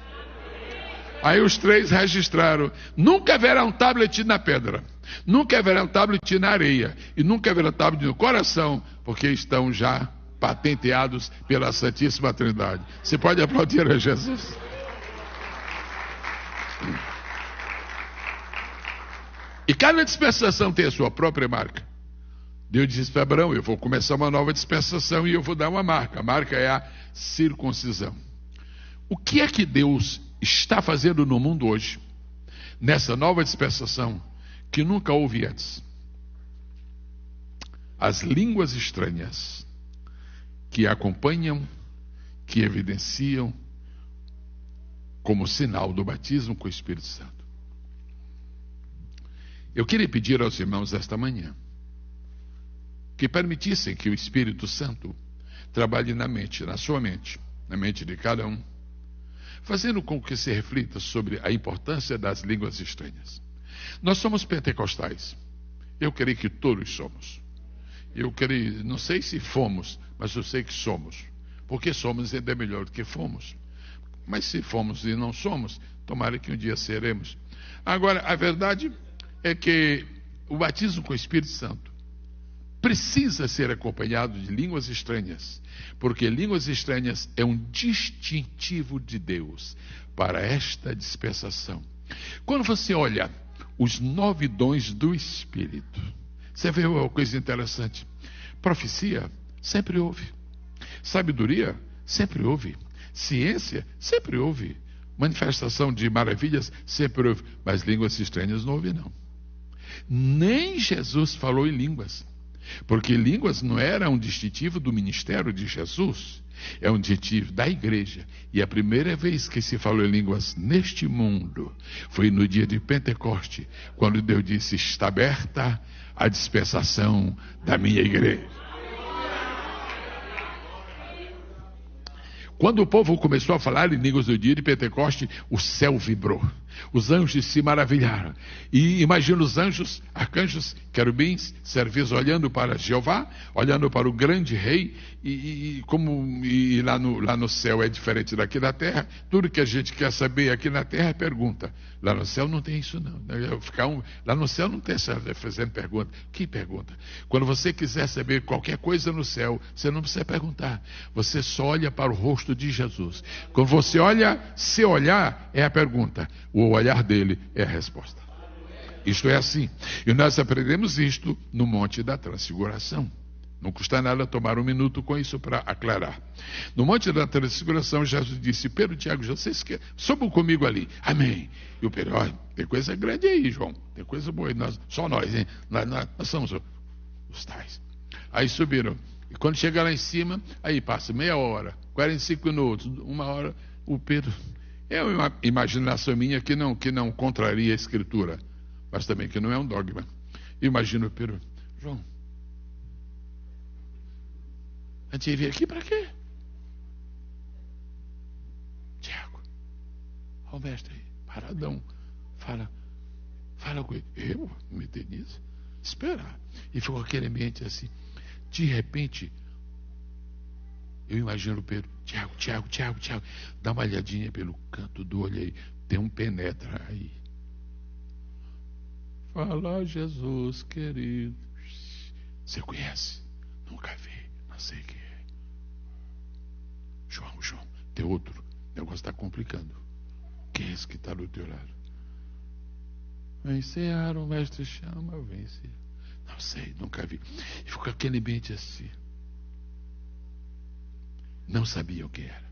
[SPEAKER 3] Aí os três registraram. Nunca haverá um tablet na pedra. Nunca haverá um tablet na areia. E nunca haverá um tablet no coração, porque estão já patenteados pela Santíssima Trindade. Você pode aplaudir a Jesus? E cada dispensação tem a sua própria marca. Deus disse para Abraão, eu vou começar uma nova dispensação e eu vou dar uma marca. A marca é a circuncisão. O que é que Deus está fazendo no mundo hoje, nessa nova dispensação, que nunca houve antes? As línguas estranhas que acompanham, que evidenciam como sinal do batismo com o Espírito Santo. Eu queria pedir aos irmãos esta manhã que permitissem que o Espírito Santo trabalhe na mente, na sua mente, na mente de cada um, fazendo com que se reflita sobre a importância das línguas estranhas. Nós somos pentecostais. Eu creio que todos somos. Eu creio, não sei se fomos, mas eu sei que somos. Porque somos ainda é melhor do que fomos. Mas se fomos e não somos, tomara que um dia seremos. Agora, a verdade é que o batismo com o Espírito Santo precisa ser acompanhado de línguas estranhas, porque línguas estranhas é um distintivo de Deus para esta dispensação. Quando você olha os 9 dons do Espírito, você vê uma coisa interessante. Profecia, sempre houve. Sabedoria, sempre houve. Ciência, sempre houve. Manifestação de maravilhas, sempre houve. Mas línguas estranhas não houve, não. Nem Jesus falou em línguas. Porque línguas não era um distintivo do ministério de Jesus, é um distintivo da igreja. E a primeira vez que se falou em línguas neste mundo foi no dia de Pentecoste, quando Deus disse, está aberta a dispensação da minha igreja. Quando o povo começou a falar em línguas no dia de Pentecoste, o céu vibrou. Os anjos se maravilharam. E imagina os anjos, arcanjos, querubins, serviços olhando para Jeová, olhando para o grande rei, e lá no céu é diferente daqui na terra. Tudo que a gente quer saber aqui na terra é pergunta. Lá no céu não tem isso não. Lá no céu não tem essa fazendo pergunta. Que pergunta? Quando você quiser saber qualquer coisa no céu, você não precisa perguntar. Você só olha para o rosto de Jesus. Quando você olha, se olhar é a pergunta. O olhar dele é a resposta. Isto é assim. E nós aprendemos isto no Monte da Transfiguração. Não custa nada tomar um minuto com isso para aclarar. No Monte da Transfiguração, Jesus disse, Pedro, Tiago, vocês subam comigo ali. Amém. E o Pedro, olha, tem coisa grande aí, João. Tem coisa boa. Só nós, hein? Nós somos os tais. Aí subiram. E quando chega lá em cima, aí passa meia hora, 45 minutos, 1 hora, o Pedro... É uma imaginação minha que não contraria a Escritura, mas também que não é um dogma. Imagina o Pedro, João, a gente veio aqui para quê? Tiago, olha o mestre aí, paradão, fala com ele. Eu me meter nisso? Esperar. E ficou aquele ambiente assim. De repente, eu imagino o Pedro, Tiago, dá uma olhadinha pelo canto do olho aí, tem um penetra aí. Fala, Jesus querido. Você conhece? Nunca vi, não sei quem é. João, tem outro. O negócio está complicando. Quem é esse que está do teu lado? Vencer, o mestre chama, vencer. Não sei, nunca vi. E ficou aquele ambiente assim. Não sabiam quem era.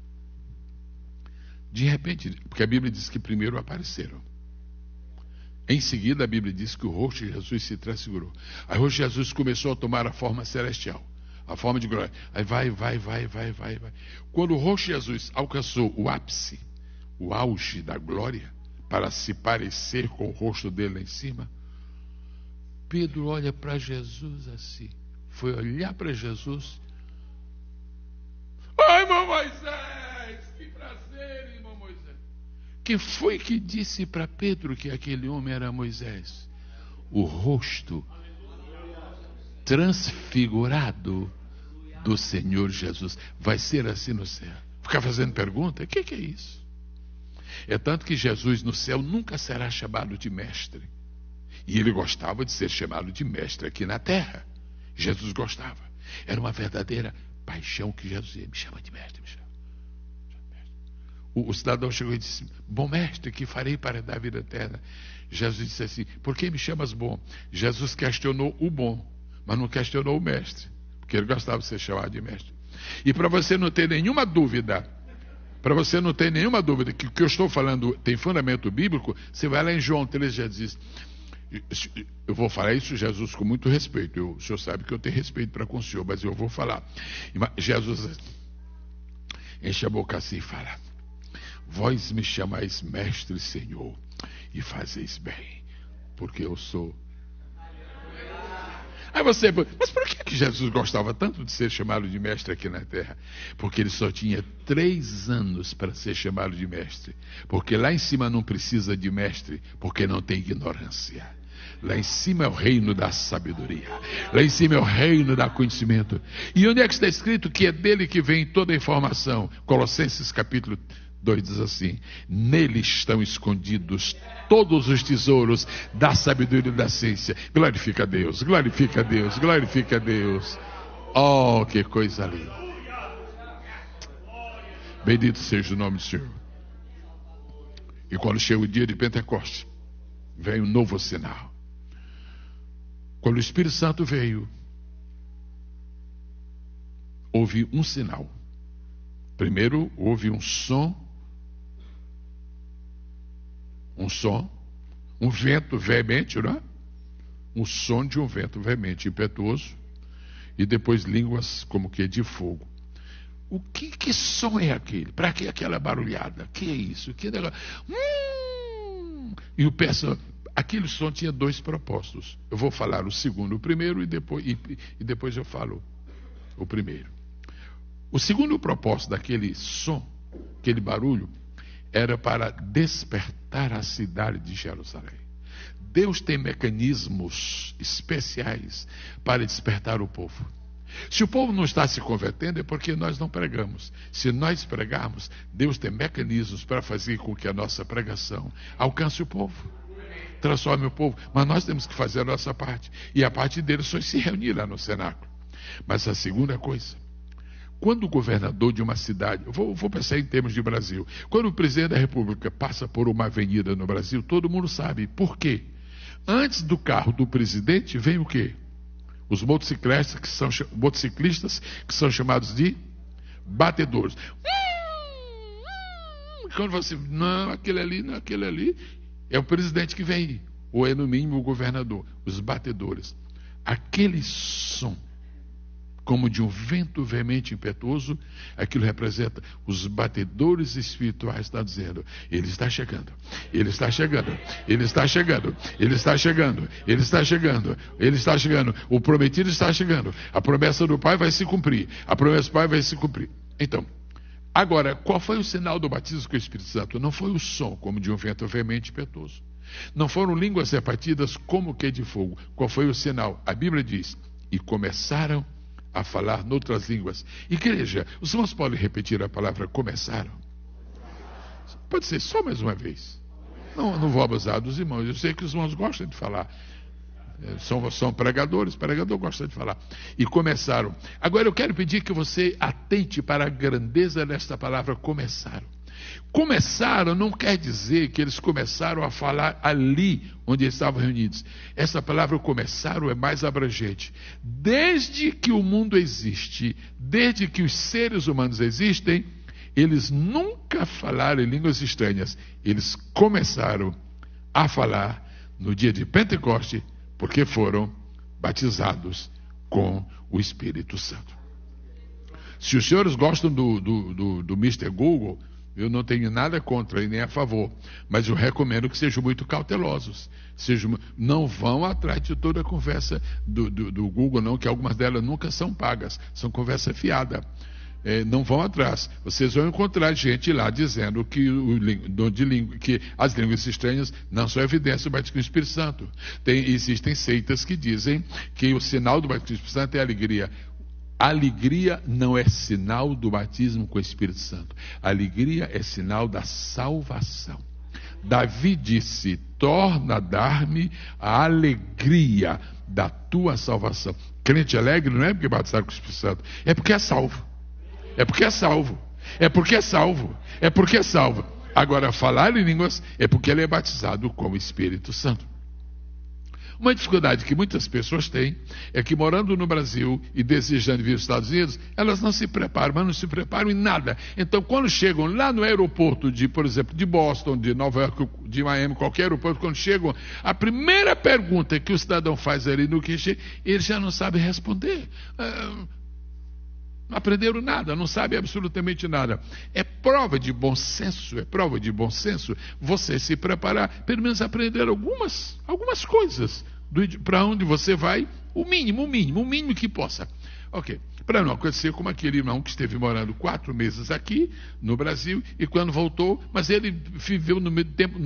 [SPEAKER 3] De repente, porque a Bíblia diz que primeiro apareceram. Em seguida, a Bíblia diz que o rosto de Jesus se transfigurou. Aí o rosto de Jesus começou a tomar a forma celestial, a forma de glória. Aí vai. Quando o rosto de Jesus alcançou o ápice, o auge da glória, para se parecer com o rosto dele lá em cima, Pedro olha para Jesus assim. Foi olhar para Jesus. Ai, irmão Moisés, que prazer, irmão Moisés. Quem foi que disse para Pedro que aquele homem era Moisés? O rosto transfigurado do Senhor Jesus. Vai ser assim no céu. Ficar fazendo pergunta? O que é isso? É tanto que Jesus no céu nunca será chamado de mestre. E ele gostava de ser chamado de mestre aqui na terra. Jesus gostava. Era uma verdadeira paixão que Jesus dizia: me chama de mestre, me chama. O cidadão chegou e disse: bom mestre, que farei para dar vida eterna? Jesus disse assim: por que me chamas bom? Jesus questionou o bom, mas não questionou o mestre, porque ele gostava de ser chamado de mestre. E para você não ter nenhuma dúvida, que o que eu estou falando tem fundamento bíblico, você vai lá em João 13, já diz. Eu vou falar isso, Jesus, com muito respeito. O senhor sabe que eu tenho respeito para com o senhor, mas eu vou falar. Jesus enche a boca assim e fala: vós me chamais mestre e Senhor, e fazeis bem, porque eu sou. Aí você, mas por que Jesus gostava tanto de ser chamado de mestre aqui na terra? Porque ele só tinha 3 anos para ser chamado de mestre. Porque lá em cima não precisa de mestre, porque não tem ignorância. Lá em cima é o reino da sabedoria. Lá em cima é o reino da conhecimento. E onde é que está escrito que é dele que vem toda a informação? Colossenses capítulo 2 diz assim: nele estão escondidos todos os tesouros da sabedoria e da ciência. Glorifica a Deus, glorifica a Deus, glorifica a Deus. Oh, que coisa linda. Bendito seja o nome do Senhor. E quando chega o dia de Pentecostes, vem um novo sinal. Quando o Espírito Santo veio, houve um sinal. Primeiro houve um som, um vento veemente, não é? Um som de um vento veemente, impetuoso, e depois línguas como que de fogo. Que som é aquele? Para que aquela barulhada? Que é isso? Que negócio? E o pessoal, aquele som tinha 2 propósitos. Eu vou falar o segundo, o primeiro, e depois eu falo o primeiro. O segundo propósito daquele som, aquele barulho, era para despertar a cidade de Jerusalém. Deus tem mecanismos especiais para despertar o povo. Se o povo não está se convertendo, é porque nós não pregamos. Se nós pregarmos, Deus tem mecanismos para fazer com que a nossa pregação alcance o povo, transforme o povo. Mas nós temos que fazer a nossa parte. E a parte deles foi se reunir lá no cenáculo. Mas a segunda coisa, quando o governador de uma cidade, vou pensar em termos de Brasil, quando o presidente da República passa por uma avenida no Brasil, todo mundo sabe por quê. Antes do carro do presidente vem o quê? Os motociclistas que são chamados de batedores. Quando você, não, aquele ali, é o presidente que vem aí, ou é no mínimo o governador, os batedores. Aquele som, como de um vento veemente impetuoso, aquilo representa os batedores espirituais. Está dizendo: ele está chegando, ele está chegando, ele está chegando, ele está chegando, ele está chegando, ele está chegando, o prometido está chegando, a promessa do Pai vai se cumprir, a promessa do Pai vai se cumprir. Então, agora, qual foi o sinal do batismo com o Espírito Santo? Não foi o som como de um vento veemente impetuoso, não foram línguas repartidas como que de fogo. Qual foi o sinal? A Bíblia diz: e começaram a falar noutras línguas. Igreja, os irmãos podem repetir a palavra começaram? Pode ser só mais uma vez. Não vou abusar dos irmãos. Eu sei que os irmãos gostam de falar. São pregadores, pregador gosta de falar. E começaram. Agora eu quero pedir que você atente para a grandeza desta palavra começaram. Começaram não quer dizer que eles começaram a falar ali onde eles estavam reunidos. Essa palavra começaram é mais abrangente. Desde que o mundo existe, desde que os seres humanos existem, eles nunca falaram em línguas estranhas. Eles começaram a falar no dia de Pentecoste, porque foram batizados com o Espírito Santo. Se os senhores gostam do Mr. Google, eu não tenho nada contra e nem a favor, mas eu recomendo que sejam muito cautelosos. Não vão atrás de toda a conversa do Google, não, que algumas delas nunca são pagas, são conversa fiada. Não vão atrás. Vocês vão encontrar gente lá dizendo que as línguas estranhas não são evidência do batismo com o Espírito Santo. Existem seitas que dizem que o sinal do batismo com o Espírito Santo é alegria. Alegria não é sinal do batismo com o Espírito Santo. Alegria é sinal da salvação. Davi disse: torna a dar-me a alegria da tua salvação. Crente alegre não é porque é batizado com o Espírito Santo, é porque é salvo. É porque é salvo. É porque é salvo. É porque é salvo. Agora, falar em línguas é porque ele é batizado com o Espírito Santo. Uma dificuldade que muitas pessoas têm é que, morando no Brasil e desejando vir aos Estados Unidos, elas não se preparam, mas não se preparam em nada. Então, quando chegam lá no aeroporto por exemplo, de Boston, de Nova York, de Miami, qualquer aeroporto, quando chegam, a primeira pergunta que o cidadão faz ali no que chega, ele já não sabe responder. Não aprenderam nada, não sabem absolutamente nada. É prova de bom senso, você se preparar, pelo menos aprender algumas coisas para onde você vai, o mínimo que possa. Ok, para não acontecer como aquele irmão que esteve morando 4 meses aqui no Brasil e quando voltou, mas ele viveu no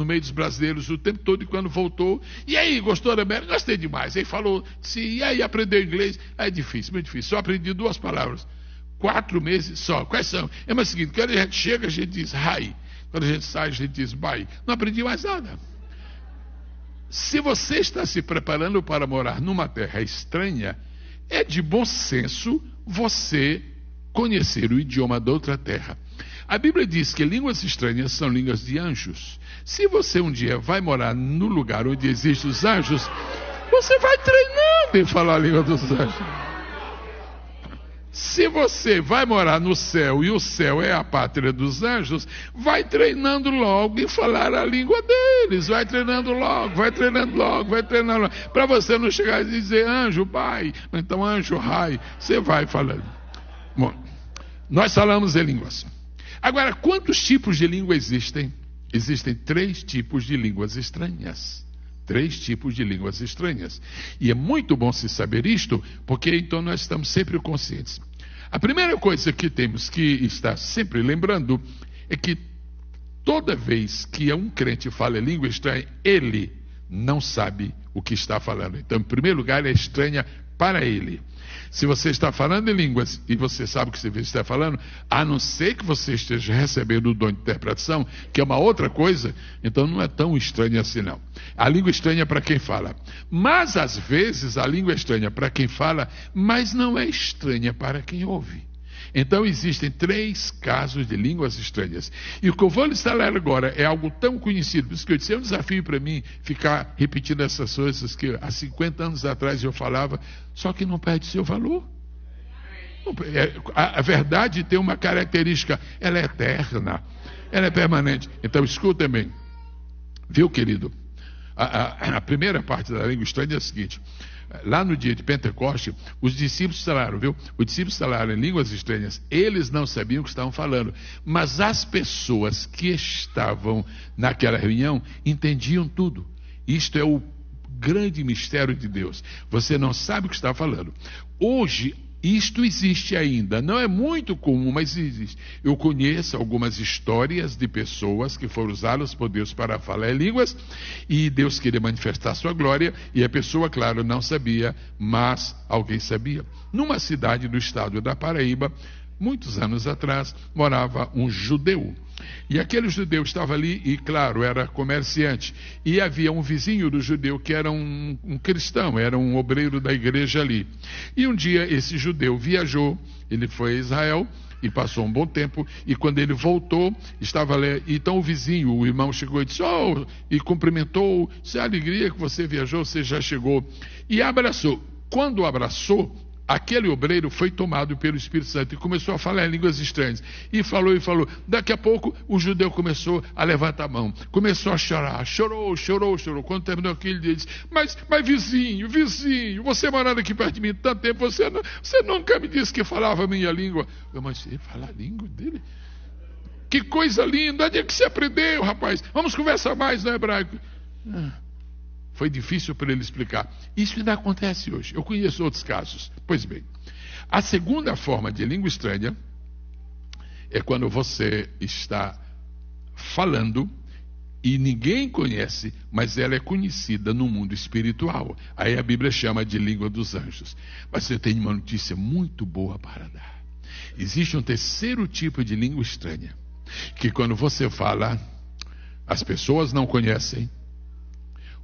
[SPEAKER 3] meio dos brasileiros o tempo todo e quando voltou, e aí, gostou da América? Gostei demais. Aí falou, e aí aprendeu inglês? É difícil, muito difícil, só aprendi 2 palavras. 4 meses só. Quais são? É o seguinte: quando a gente chega, a gente diz hi. Quando a gente sai, a gente diz bye. Não aprendi mais nada. Se você está se preparando para morar numa terra estranha, é de bom senso você conhecer o idioma da outra terra. A Bíblia diz que línguas estranhas são línguas de anjos. Se você um dia vai morar no lugar onde existem os anjos, você vai treinando em falar a língua dos anjos. Se você vai morar no céu e o céu é a pátria dos anjos, vai treinando logo em falar a língua deles. Vai treinando logo. Para você não chegar e dizer anjo, pai, então anjo, rai. Você vai falando. Bom, nós falamos em línguas. Agora, quantos tipos de língua existem? Existem 3 tipos de línguas estranhas. 3 tipos de línguas estranhas. E é muito bom se saber isto, porque então nós estamos sempre conscientes. A primeira coisa que temos que estar sempre lembrando é que toda vez que um crente fala em língua estranha, ele não sabe o que está falando. Então, em primeiro lugar, é estranha para ele. Se você está falando em línguas e você sabe o que você está falando, a não ser que você esteja recebendo o dom de interpretação, que é uma outra coisa, então não é tão estranho assim não. A língua estranha é para quem fala. Mas às vezes a língua é estranha para quem fala, mas não é estranha para quem ouve. Então existem 3 casos de línguas estranhas. E o que eu vou lhe falar agora é algo tão conhecido. Por isso que eu disse, é um desafio para mim ficar repetindo essas coisas que há 50 anos atrás eu falava, só que não perde seu valor. A verdade tem uma característica, ela é eterna, ela é permanente. Então escuta bem, viu, querido? A primeira parte da língua estranha é a seguinte: lá no dia de Pentecoste, os discípulos falaram, viu? Os discípulos falaram em línguas estranhas. Eles não sabiam o que estavam falando, mas as pessoas que estavam naquela reunião entendiam tudo. Isto é o grande mistério de Deus. Você não sabe o que está falando. Hoje, isto existe ainda. Não é muito comum, mas existe. Eu conheço algumas histórias de pessoas que foram usadas por Deus para falar em línguas e Deus queria manifestar sua glória e a pessoa, claro, não sabia, mas alguém sabia. Numa cidade do estado da Paraíba, muitos anos atrás, morava um judeu. E aquele judeu estava ali e, claro, era comerciante. E havia um vizinho do judeu que era um cristão, era um obreiro da igreja ali. E um dia esse judeu viajou, ele foi a Israel e passou um bom tempo. E quando ele voltou, estava ali. Então o vizinho, o irmão, chegou e disse, e cumprimentou, se a alegria que você viajou, você já chegou. E abraçou. Quando abraçou, aquele obreiro foi tomado pelo Espírito Santo e começou a falar em línguas estranhas. E falou. Daqui a pouco o judeu começou a levantar a mão, começou a chorar, chorou. Quando terminou aquilo, ele disse: mas vizinho, você morando aqui perto de mim tanto tempo, você nunca me disse que falava a minha língua. Mas ele fala a língua dele? Que coisa linda, onde é que você aprendeu, rapaz? Vamos conversar mais no hebraico. Foi difícil para ele explicar. Isso ainda acontece hoje. Eu conheço outros casos. Pois bem, a segunda forma de língua estranha é quando você está falando e ninguém conhece, mas ela é conhecida no mundo espiritual. Aí a Bíblia chama de língua dos anjos. Mas eu tenho uma notícia muito boa para dar. Existe um terceiro tipo de língua estranha, que quando você fala, as pessoas não conhecem,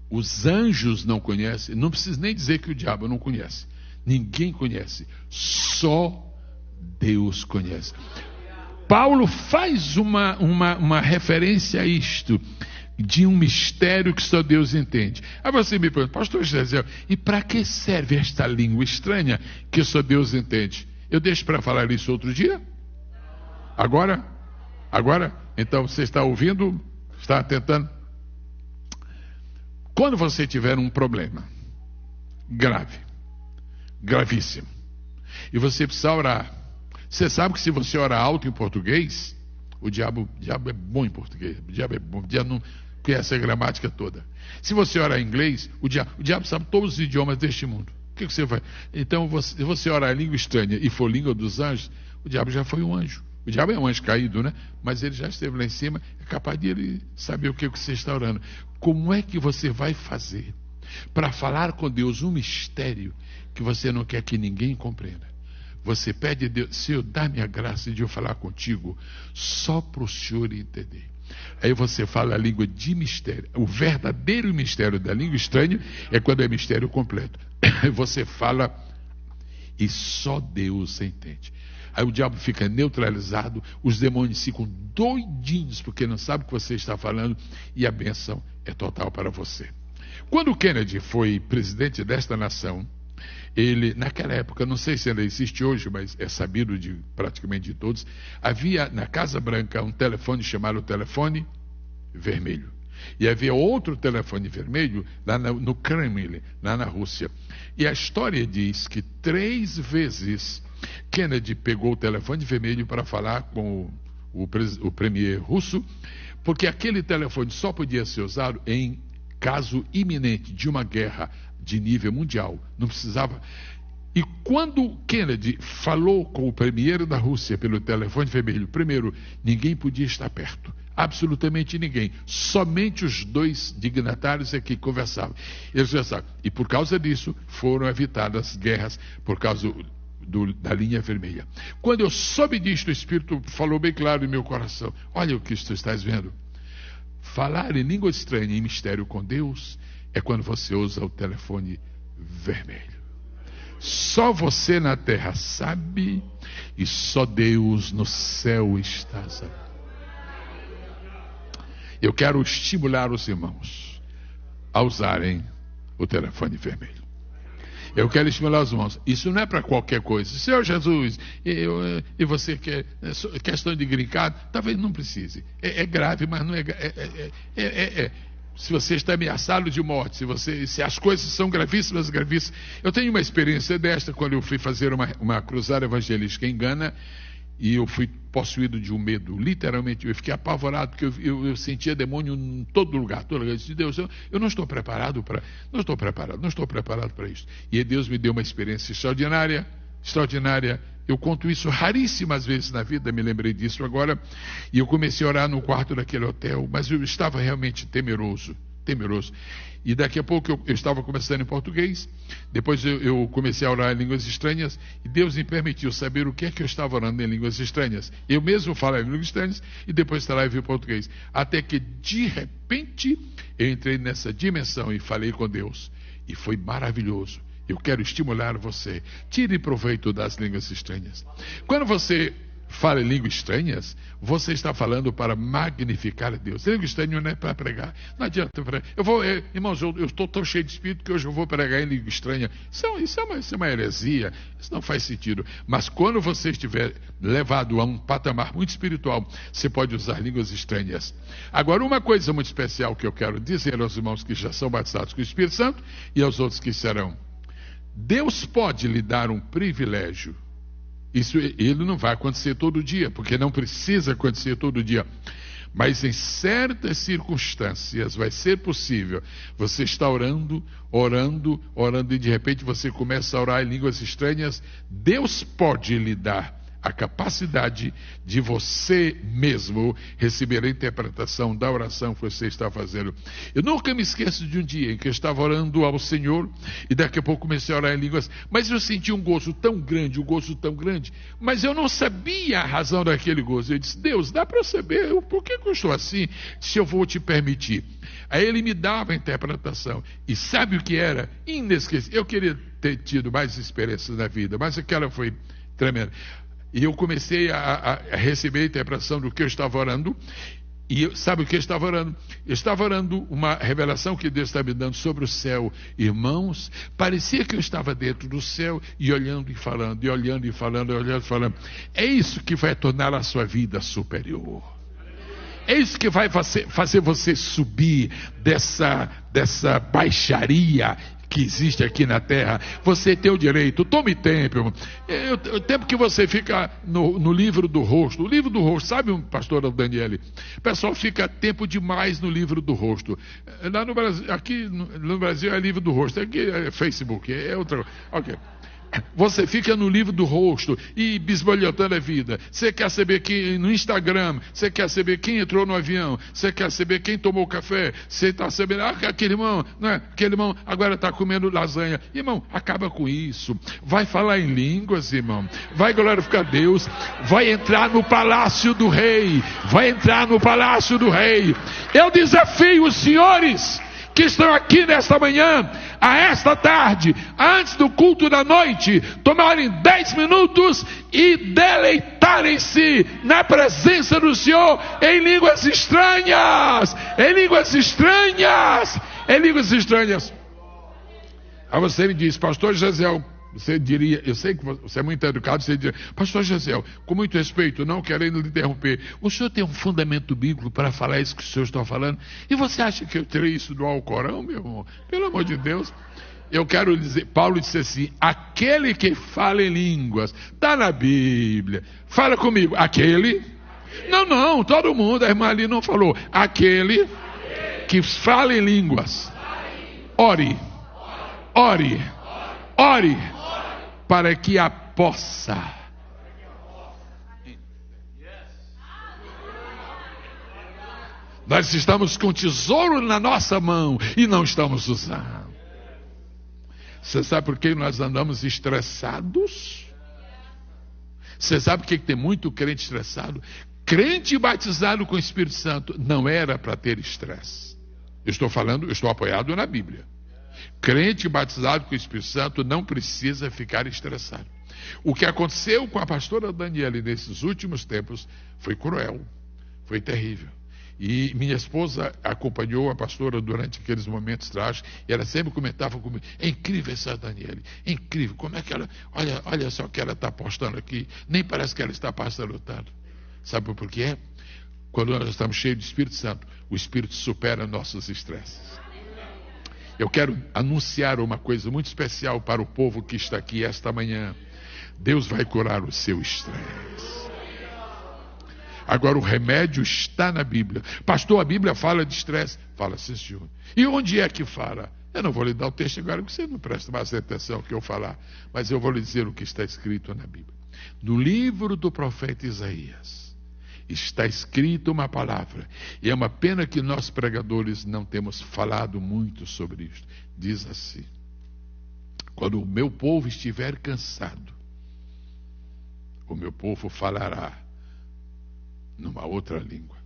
[SPEAKER 3] os anjos não conhecem, não precisa nem dizer que o diabo não conhece. Ninguém conhece, só Deus conhece. Paulo faz uma referência a isto, de um mistério que só Deus entende. Aí você me pergunta: pastor José, e para que serve esta língua estranha que só Deus entende? Eu deixo para falar isso outro dia? Agora? Então você está ouvindo? Está tentando? Quando você tiver um problema grave, gravíssimo, e você precisa orar, você sabe que se você orar alto em português, o diabo é bom em português, o diabo não conhece a gramática toda. Se você orar em inglês, o diabo sabe todos os idiomas deste mundo. O que você vai? Então, se você orar em língua estranha e for língua dos anjos, o diabo já foi um anjo. O diabo é um anjo caído, né? Mas ele já esteve lá em cima, é capaz de ele saber o que você está orando. Como é que você vai fazer para falar com Deus um mistério que você não quer que ninguém compreenda? Você pede a Deus: Senhor, dá-me a graça de eu falar contigo só para o Senhor entender. Aí você fala a língua de mistério. O verdadeiro mistério da língua estranha é quando é mistério completo. Você fala e só Deus entende. Aí o diabo fica neutralizado, os demônios ficam doidinhos porque não sabem o que você está falando, e a bênção é total para você. Quando Kennedy foi presidente desta nação, ele, naquela época, não sei se ainda existe hoje, mas é sabido de praticamente de todos, havia na Casa Branca um telefone chamado telefone vermelho. E havia outro telefone vermelho lá no Kremlin, lá na Rússia. E a história diz que 3 vezes Kennedy pegou o telefone vermelho para falar com o premier russo, porque aquele telefone só podia ser usado em caso iminente de uma guerra de nível mundial. Não precisava. E quando Kennedy falou com o premier da Rússia pelo telefone vermelho, primeiro, ninguém podia estar perto. Absolutamente ninguém. Somente os 2 dignatários é que conversavam. Eles conversavam. E por causa disso foram evitadas guerras por causa da linha vermelha. Quando eu soube disto, o Espírito falou bem claro em meu coração: olha o que tu estás vendo. Falar em língua estranha em mistério com Deus é quando você usa o telefone vermelho. Só você na terra sabe, e só Deus no céu está sabendo. Eu quero estimular os irmãos a usarem o telefone vermelho. Eu quero estimular os irmãos. Isso não é para qualquer coisa. Senhor Jesus, e você quer questão de green card? Talvez não precise. É grave, mas não é. Se você está ameaçado de morte, se as coisas são gravíssimas. Eu tenho uma experiência desta quando eu fui fazer uma cruzada evangelística em Gana, e eu fui possuído de um medo, literalmente. Eu fiquei apavorado, porque eu sentia demônio em todo lugar. Eu disse: Deus, eu não estou preparado para isso. E Deus me deu uma experiência extraordinária. Eu conto isso raríssimas vezes na vida, me lembrei disso agora. E eu comecei a orar no quarto daquele hotel, mas eu estava realmente temeroso. E daqui a pouco eu estava começando em português, depois eu comecei a orar em línguas estranhas, e Deus me permitiu saber o que é que eu estava orando em línguas estranhas. Eu mesmo falava em línguas estranhas, e depois lá eu vi o português. Até que, de repente, eu entrei nessa dimensão e falei com Deus. E foi maravilhoso. Eu quero estimular você. Tire proveito das línguas estranhas. Quando você fala em línguas estranhas, você está falando para magnificar a Deus. Língua estranha não é para pregar. Não adianta pregar. Irmãos, eu estou tão cheio de espírito que hoje eu vou pregar em língua estranha. Isso é uma heresia. Isso não faz sentido. Mas quando você estiver levado a um patamar muito espiritual, você pode usar línguas estranhas. Agora, uma coisa muito especial que eu quero dizer aos irmãos que já são batizados com o Espírito Santo e aos outros que serão. Deus pode lhe dar um privilégio. Isso ele não vai acontecer todo dia, porque não precisa acontecer todo dia. Mas em certas circunstâncias vai ser possível. Você está orando, e de repente você começa a orar em línguas estranhas. Deus pode lhe dar a capacidade de você mesmo receber a interpretação da oração que você está fazendo. Eu nunca me esqueço de um dia em que eu estava orando ao Senhor e daqui a pouco comecei a orar em línguas, mas eu senti um gozo tão grande, mas eu não sabia a razão daquele gozo. Eu disse: Deus, dá para eu saber por que eu estou assim, se eu vou te permitir? Aí ele me dava a interpretação, e sabe o que era? Inesquecível. Eu queria ter tido mais experiências na vida, mas aquela foi tremenda. E eu comecei a receber a interpretação do que eu estava orando. E sabe o que eu estava orando? Eu estava orando uma revelação que Deus está me dando sobre o céu. Irmãos, parecia que eu estava dentro do céu e olhando e falando, É isso que vai tornar a sua vida superior. É isso que vai fazer você subir dessa baixaria que existe aqui na terra. Você tem o direito, tome tempo. O tempo que você fica no livro do rosto. O livro do rosto, sabe, pastor Daniele? O pessoal fica tempo demais no livro do rosto. Lá no Brasil, aqui no Brasil é livro do rosto, aqui é Facebook, é outra. Ok. Você fica no livro do rosto e bisbilhotando a vida. Você quer saber quem no Instagram, você quer saber quem entrou no avião, você quer saber quem tomou café, você está sabendo, aquele irmão, né? Aquele irmão agora está comendo lasanha. Irmão, acaba com isso. Vai falar em línguas, irmão. Vai glorificar Deus. Vai entrar no palácio do rei. Eu desafio os senhores que estão aqui nesta manhã, a esta tarde, antes do culto da noite, tomarem 10 minutos e deleitarem-se na presença do Senhor em línguas estranhas. Aí você me diz: pastor Gesiel, você diria, eu sei que você é muito educado, você diria: pastor Gesiel, com muito respeito, não querendo lhe interromper, o senhor tem um fundamento bíblico para falar isso que o senhor está falando? E você acha que eu terei isso do Alcorão, meu irmão? Pelo amor de Deus. Eu quero dizer, Paulo disse assim: aquele que fala em línguas, está na Bíblia. Fala comigo, aquele? Não, todo mundo, a irmã ali não falou. Aquele que fala em línguas, ore, para que a possa. Nós estamos com tesouro na nossa mão e não estamos usando. Você sabe por que nós andamos estressados? Você sabe por que tem muito crente estressado? Crente batizado com o Espírito Santo não era para ter estresse. Eu estou apoiado na Bíblia. Crente batizado com o Espírito Santo não precisa ficar estressado. O que aconteceu com a pastora Daniele nesses últimos tempos foi cruel, foi terrível. E minha esposa acompanhou a pastora durante aqueles momentos trágicos, e ela sempre comentava comigo: é incrível essa Daniele, é incrível, como é que ela, olha só o que ela está postando aqui, nem parece que ela está pastorotando. Sabe por quê? Quando nós estamos cheios de Espírito Santo, o Espírito supera nossos estresses. Eu quero anunciar uma coisa muito especial para o povo que está aqui esta manhã. Deus vai curar o seu estresse. Agora, o remédio está na Bíblia. Pastor, a Bíblia fala de estresse? Fala, sim, senhor. E onde é que fala? Eu não vou lhe dar o texto agora, porque você não presta mais atenção no que eu falar. Mas eu vou lhe dizer o que está escrito na Bíblia. No livro do profeta Isaías está escrito uma palavra, e é uma pena que nós pregadores não temos falado muito sobre isso. Diz assim: quando o meu povo estiver cansado, o meu povo falará numa outra língua.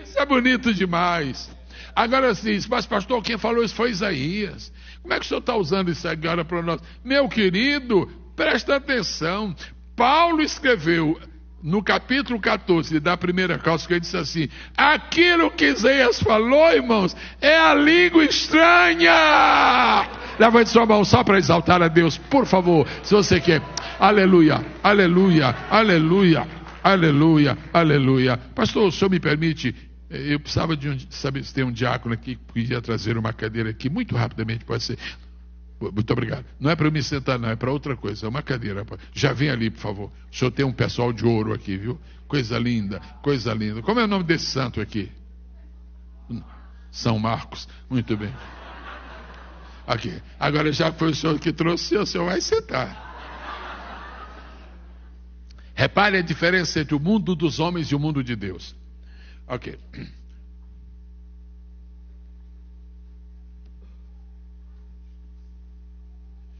[SPEAKER 3] Isso é bonito demais. Agora se diz, mas pastor, quem falou isso foi Isaías. Como é que o senhor está usando isso agora para nós? Meu querido, presta atenção. Paulo escreveu no capítulo 14 da primeira carta, que ele disse assim: aquilo que Isaías falou, irmãos, é a língua estranha. Levante sua mão só para exaltar a Deus, por favor, se você quer. Aleluia, aleluia, aleluia, aleluia, aleluia. Pastor, o senhor me permite? Eu precisava de saber se tem um diácono aqui que podia trazer uma cadeira aqui, muito rapidamente, pode ser. Muito obrigado. Não é para eu me sentar, não, é para outra coisa. É uma cadeira. Já vem ali, por favor. O senhor tem um pessoal de ouro aqui, viu? Coisa linda, coisa linda. Como é o nome desse santo aqui? São Marcos. Muito bem. Aqui. Agora, já que foi o senhor que trouxe, o senhor vai sentar. Repare a diferença entre o mundo dos homens e o mundo de Deus. Ok.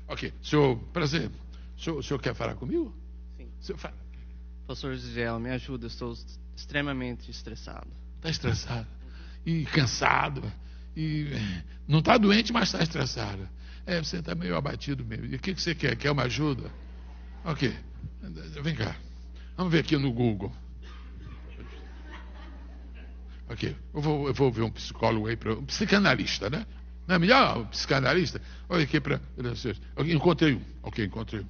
[SPEAKER 3] Ok. Senhor, prazer. O senhor quer falar comigo?
[SPEAKER 4] Sim.
[SPEAKER 3] Senhor, fala.
[SPEAKER 4] Pastor Gisele, me ajuda, estou extremamente estressado.
[SPEAKER 3] Está estressado. E cansado. E não está doente, mas está estressado. Você está meio abatido mesmo. E o que você quer? Quer uma ajuda? Ok. Vem cá. Vamos ver aqui no Google. Ok. Eu vou ver um psicólogo aí, um psicanalista, né? Não é melhor um psicanalista? Olha aqui para... Encontrei um. Ok, encontrei um.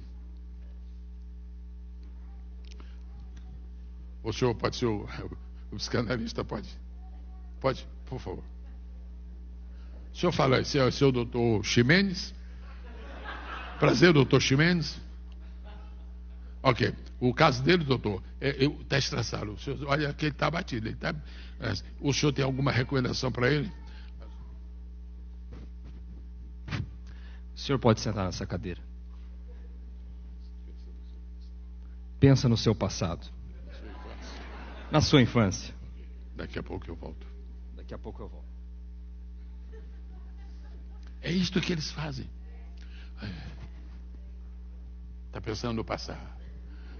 [SPEAKER 3] O senhor pode ser o psicanalista? Pode? Pode, por favor. O senhor fala, esse é o seu doutor Ximenes? Prazer, doutor Ximenes. Ok. O caso dele, doutor, está estressado. O senhor, olha que ele está abatido. O senhor tem alguma recomendação para ele?
[SPEAKER 5] O senhor pode sentar nessa cadeira. Pensa no seu passado. Na sua infância.
[SPEAKER 3] Daqui a pouco eu volto.
[SPEAKER 5] Daqui a pouco eu volto.
[SPEAKER 3] É isto que eles fazem. Está pensando no passado.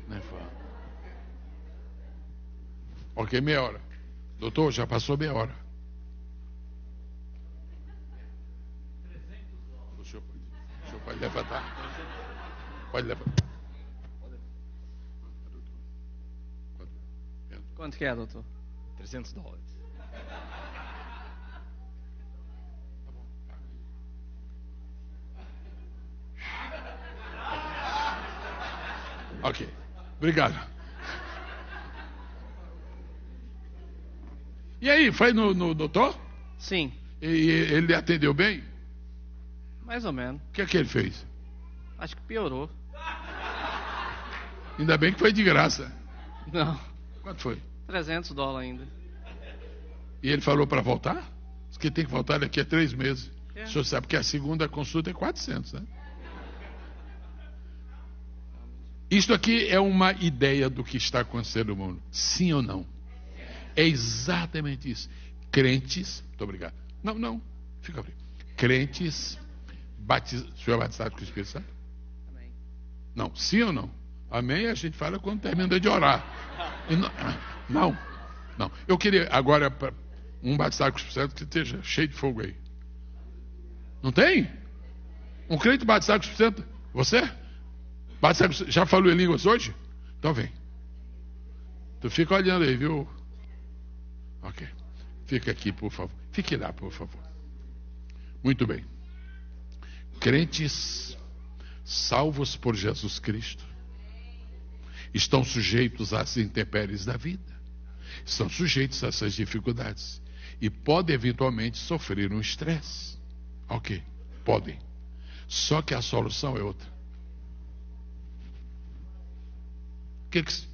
[SPEAKER 3] Né? Ok, meia hora. Doutor, já passou meia hora. O senhor pode levantar? Pode levantar.
[SPEAKER 4] Quanto que é, doutor?
[SPEAKER 5] $300.
[SPEAKER 3] Ok, obrigado. E aí, foi no doutor?
[SPEAKER 4] Sim.
[SPEAKER 3] E ele atendeu bem?
[SPEAKER 4] Mais ou menos.
[SPEAKER 3] O que é que ele fez?
[SPEAKER 4] Acho que piorou.
[SPEAKER 3] Ainda bem que foi de graça.
[SPEAKER 4] Não.
[SPEAKER 3] Quanto foi?
[SPEAKER 4] $300 ainda.
[SPEAKER 3] E ele falou para voltar? Diz que tem que voltar daqui a 3 meses.
[SPEAKER 4] É.
[SPEAKER 3] O senhor sabe que a segunda consulta é 400, né? Isto aqui é uma ideia do que está acontecendo no mundo. Sim ou não? É exatamente isso. Crentes... Muito obrigado. Não. Fica bem. Crentes... O senhor é batizado com o Espírito Santo?
[SPEAKER 4] Amém.
[SPEAKER 3] Não. Sim ou não? Amém a gente fala quando termina de orar. E não. Eu queria agora um batizado com o Espírito Santo que esteja cheio de fogo aí. Não tem? Um crente batizado com o Espírito Santo? Você? Já falou em línguas hoje? Então vem. Tu fica olhando aí, viu? Ok. Fica aqui, por favor. Fique lá, por favor. Muito bem. Crentes salvos por Jesus Cristo estão sujeitos às intempéries da vida. Estão sujeitos a essas dificuldades. E podem eventualmente sofrer um estresse. Ok. Podem. Só que a solução é outra.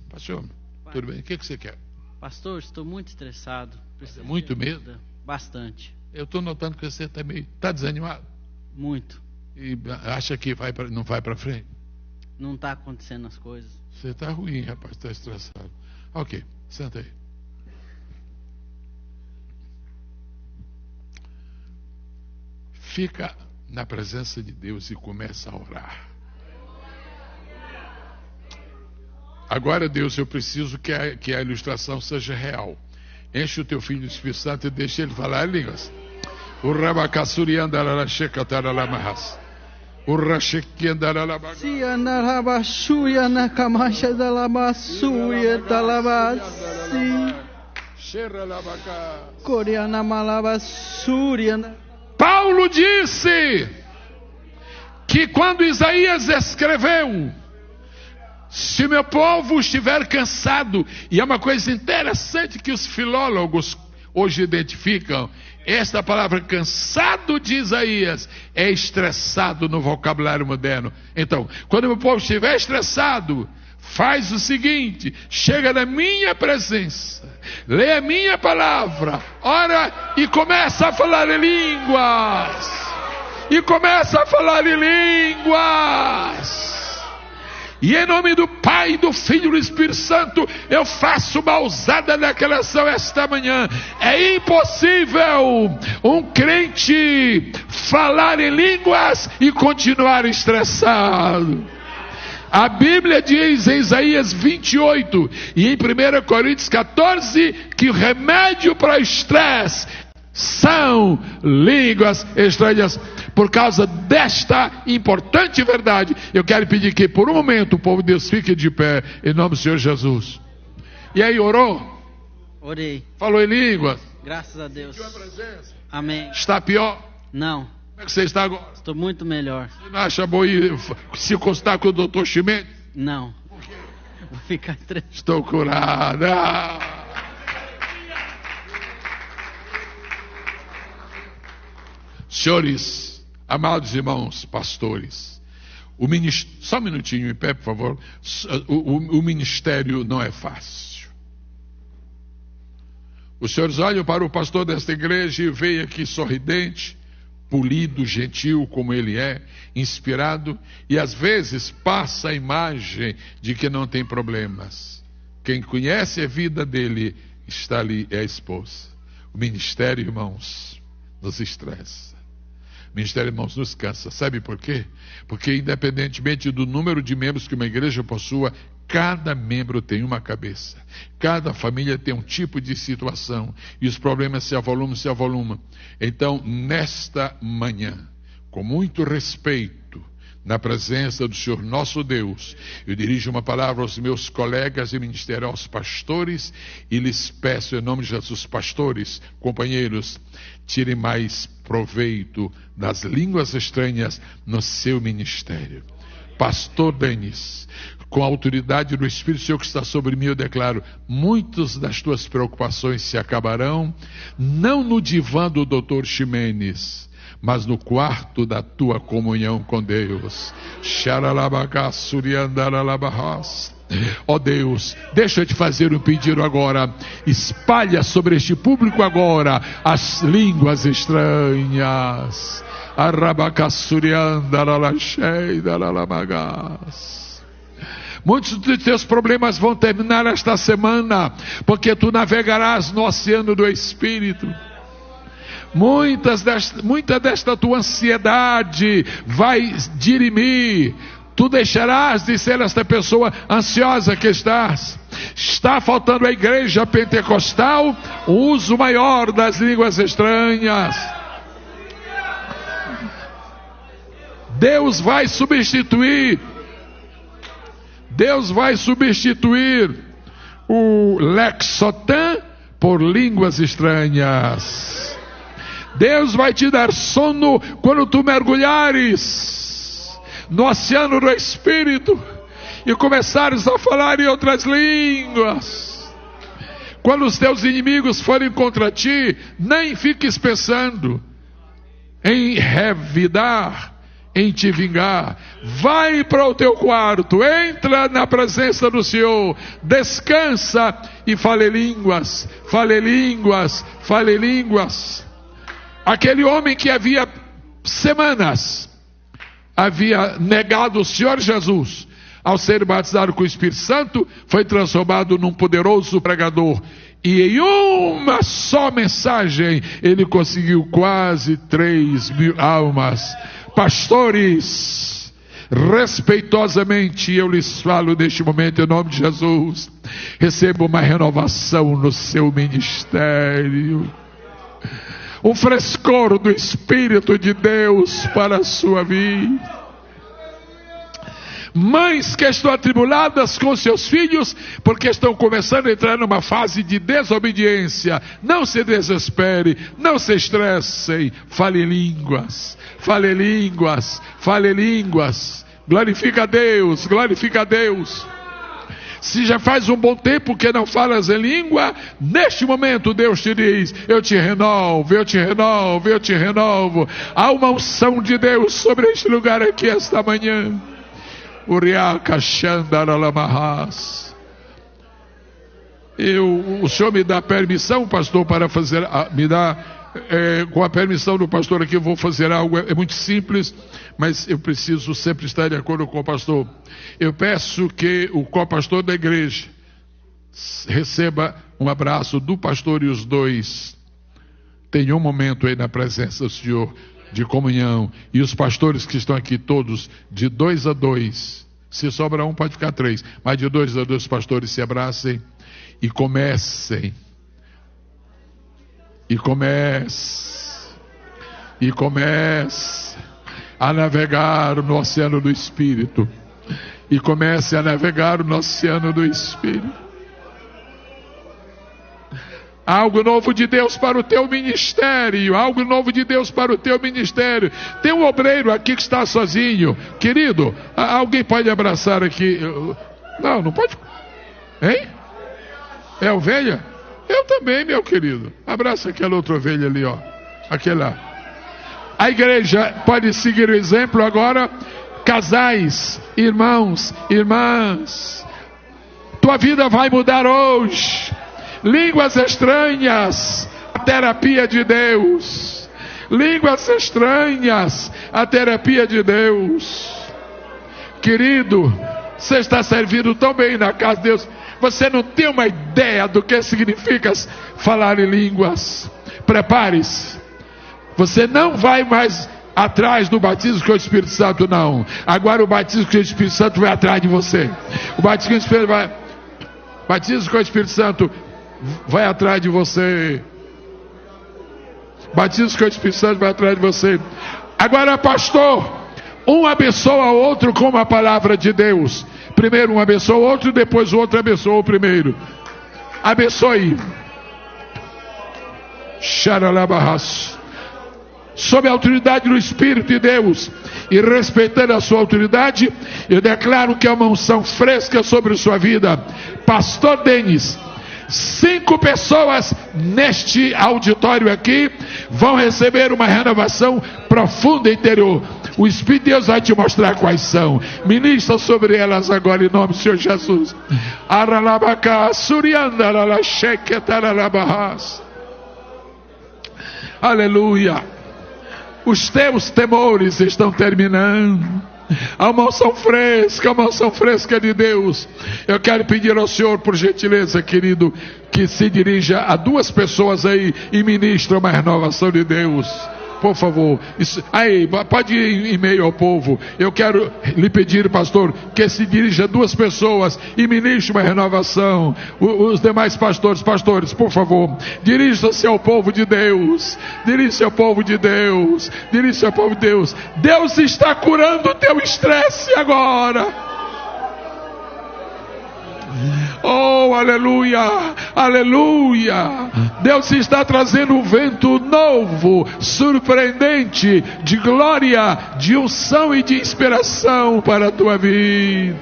[SPEAKER 3] Pastor, tudo bem? O que você quer?
[SPEAKER 4] Pastor, estou muito estressado. Preciso
[SPEAKER 3] Muito
[SPEAKER 4] de ajuda.
[SPEAKER 3] mesmo?
[SPEAKER 4] Bastante.
[SPEAKER 3] Eu estou notando que você está desanimado.
[SPEAKER 4] Muito.
[SPEAKER 3] E acha que não vai para frente.
[SPEAKER 4] Não está acontecendo as coisas.
[SPEAKER 3] Você está ruim, rapaz, está estressado. Ok, senta aí. Fica na presença de Deus e começa a orar. Agora, Deus, eu preciso que a ilustração seja real. Enche o teu filho do Espírito Santo e deixa ele falar em línguas. O Rabacassuriandaralachecataralamas. O Rachequiandaralabaga.
[SPEAKER 4] Si andarabashuya nakamasha dalabasuya dalabasi. Coreana malabasuria.
[SPEAKER 3] Paulo disse que quando Isaías escreveu, se meu povo estiver cansado, e é uma coisa interessante que os filólogos hoje identificam, esta palavra cansado de Isaías é estressado no vocabulário moderno. Então, quando meu povo estiver estressado, faz o seguinte: chega na minha presença, lê a minha palavra, ora e começa a falar em línguas. E começa a falar em línguas. E em nome do Pai, do Filho e do Espírito Santo, eu faço uma ousada declaração esta manhã. É impossível um crente falar em línguas e continuar estressado. A Bíblia diz em Isaías 28 e em 1 Coríntios 14 que o remédio para o estresse são línguas estranhas. Por causa desta importante verdade, eu quero pedir que por um momento o povo de Deus fique de pé em nome do Senhor Jesus. E aí, orou?
[SPEAKER 4] Orei.
[SPEAKER 3] Falou em línguas?
[SPEAKER 4] Graças a Deus.
[SPEAKER 3] Sentiu a presença?
[SPEAKER 4] Amém.
[SPEAKER 3] Está pior?
[SPEAKER 4] Não.
[SPEAKER 3] Como é que você está agora?
[SPEAKER 4] Estou muito melhor.
[SPEAKER 3] Você não acha bom ir se encostar com o doutor Chimenez?
[SPEAKER 4] Não. Vou ficar estressado.
[SPEAKER 3] Estou curado. Senhores, amados irmãos, pastores, só um minutinho em pé, por favor. O ministério não é fácil. Os senhores olham para o pastor desta igreja e veem aqui sorridente, polido, gentil como ele é, inspirado, e às vezes passa a imagem de que não tem problemas. Quem conhece a vida dele está ali, é a esposa. O ministério, irmãos, nos estressa. O ministério, irmãos, nos cansa. Sabe por quê? Porque independentemente do número de membros que uma igreja possua, cada membro tem uma cabeça. Cada família tem um tipo de situação. E os problemas se avolumam. Então, nesta manhã, com muito respeito, na presença do Senhor nosso Deus, eu dirijo uma palavra aos meus colegas de ministério, aos pastores, e lhes peço em nome de Jesus, pastores, companheiros, tirem mais proveito das línguas estranhas no seu ministério. Pastor Denis, com a autoridade do Espírito Senhor que está sobre mim, eu declaro, muitas das tuas preocupações se acabarão, não no divã do Dr. Chimenez, mas no quarto da tua comunhão com Deus. Ó Deus, deixa eu te fazer um pedido agora. Espalha sobre este público agora as línguas estranhas. Muitos dos teus problemas vão terminar esta semana, porque tu navegarás no oceano do Espírito. Muita desta tua ansiedade vai dirimir. Tu deixarás de ser esta pessoa ansiosa que estás. Está faltando à igreja pentecostal o uso maior das línguas estranhas. Deus vai substituir o lexotan por línguas estranhas. Deus vai te dar sono quando tu mergulhares no oceano do Espírito e começares a falar em outras línguas. Quando os teus inimigos forem contra ti, nem fiques pensando em revidar, em te vingar. Vai para o teu quarto, entra na presença do Senhor, descansa e fale línguas, fale línguas, fale línguas. Aquele homem que havia semanas havia negado o Senhor Jesus, ao ser batizado com o Espírito Santo, foi transformado num poderoso pregador. E em uma só mensagem, ele conseguiu quase 3.000 almas. Pastores, respeitosamente eu lhes falo neste momento, em nome de Jesus, receba uma renovação no seu ministério, um frescor do Espírito de Deus para a sua vida. Mães que estão atribuladas com seus filhos, porque estão começando a entrar numa fase de desobediência, não se desespere, não se estressem, fale línguas, fale línguas, fale línguas, glorifica a Deus, glorifica a Deus. Se já faz um bom tempo que não falas em língua, neste momento Deus te diz: eu te renovo, eu te renovo, eu te renovo. Há uma unção de Deus sobre este lugar aqui esta manhã. Uriaka Shandaralamaras. O senhor me dá permissão, pastor, para fazer, com a permissão do pastor aqui, eu vou fazer algo, é muito simples, mas eu preciso sempre estar de acordo com o pastor. Eu peço que o co-pastor da igreja receba um abraço do pastor, e os dois tenham um momento aí na presença do Senhor de comunhão, e os pastores que estão aqui todos, de 2 a 2, se sobra um pode ficar 3, mas de 2 a 2 pastores se abracem e comecem a navegar no oceano do Espírito, e comece a navegar no oceano do Espírito. Algo novo de Deus para o teu ministério, algo novo de Deus para o teu ministério. Tem um obreiro aqui que está sozinho, querido, alguém pode abraçar aqui? Não pode, hein? É ovelha? Eu também, meu querido. Abraça aquela outra ovelha ali, ó, aquela. A igreja pode seguir o exemplo agora. Casais, irmãos, irmãs, tua vida vai mudar hoje. Línguas estranhas, a terapia de Deus. Línguas estranhas, a terapia de Deus. Querido, você está servindo tão bem na casa de Deus, você não tem uma ideia do que significa falar em línguas. Prepare-se. Você não vai mais atrás do batismo com o Espírito Santo, não. Agora o batismo com o Espírito Santo vai atrás de você. O batismo com o Espírito Santo vai atrás de você. Batismo com o Espírito Santo vai atrás de você. Agora, pastor, um abençoa o outro com a palavra de Deus. Primeiro um abençoa o outro, depois o outro abençoa o primeiro. Abençoe. Xaralabahas. Sob a autoridade do Espírito de Deus, e respeitando a sua autoridade, eu declaro que é uma unção fresca sobre sua vida. Pastor Denis, 5 pessoas neste auditório aqui vão receber uma renovação profunda interior. O Espírito de Deus vai te mostrar quais são. Ministra sobre elas agora em nome do Senhor Jesus. Aleluia. Os teus temores estão terminando. A unção fresca de Deus. Eu quero pedir ao Senhor, por gentileza, querido, que se dirija a 2 pessoas aí e ministre uma renovação de Deus. Por favor, aí, pode ir em meio ao povo. Eu quero lhe pedir, pastor, que se dirija a 2 pessoas e ministre uma renovação. Os demais pastores, por favor, dirija-se ao povo de Deus. Dirija-se ao povo de Deus. Dirija-se ao povo de Deus. Deus está curando o teu estresse agora. Oh, aleluia, aleluia. Deus está trazendo um vento novo, surpreendente, de glória, de unção e de inspiração para a tua vida.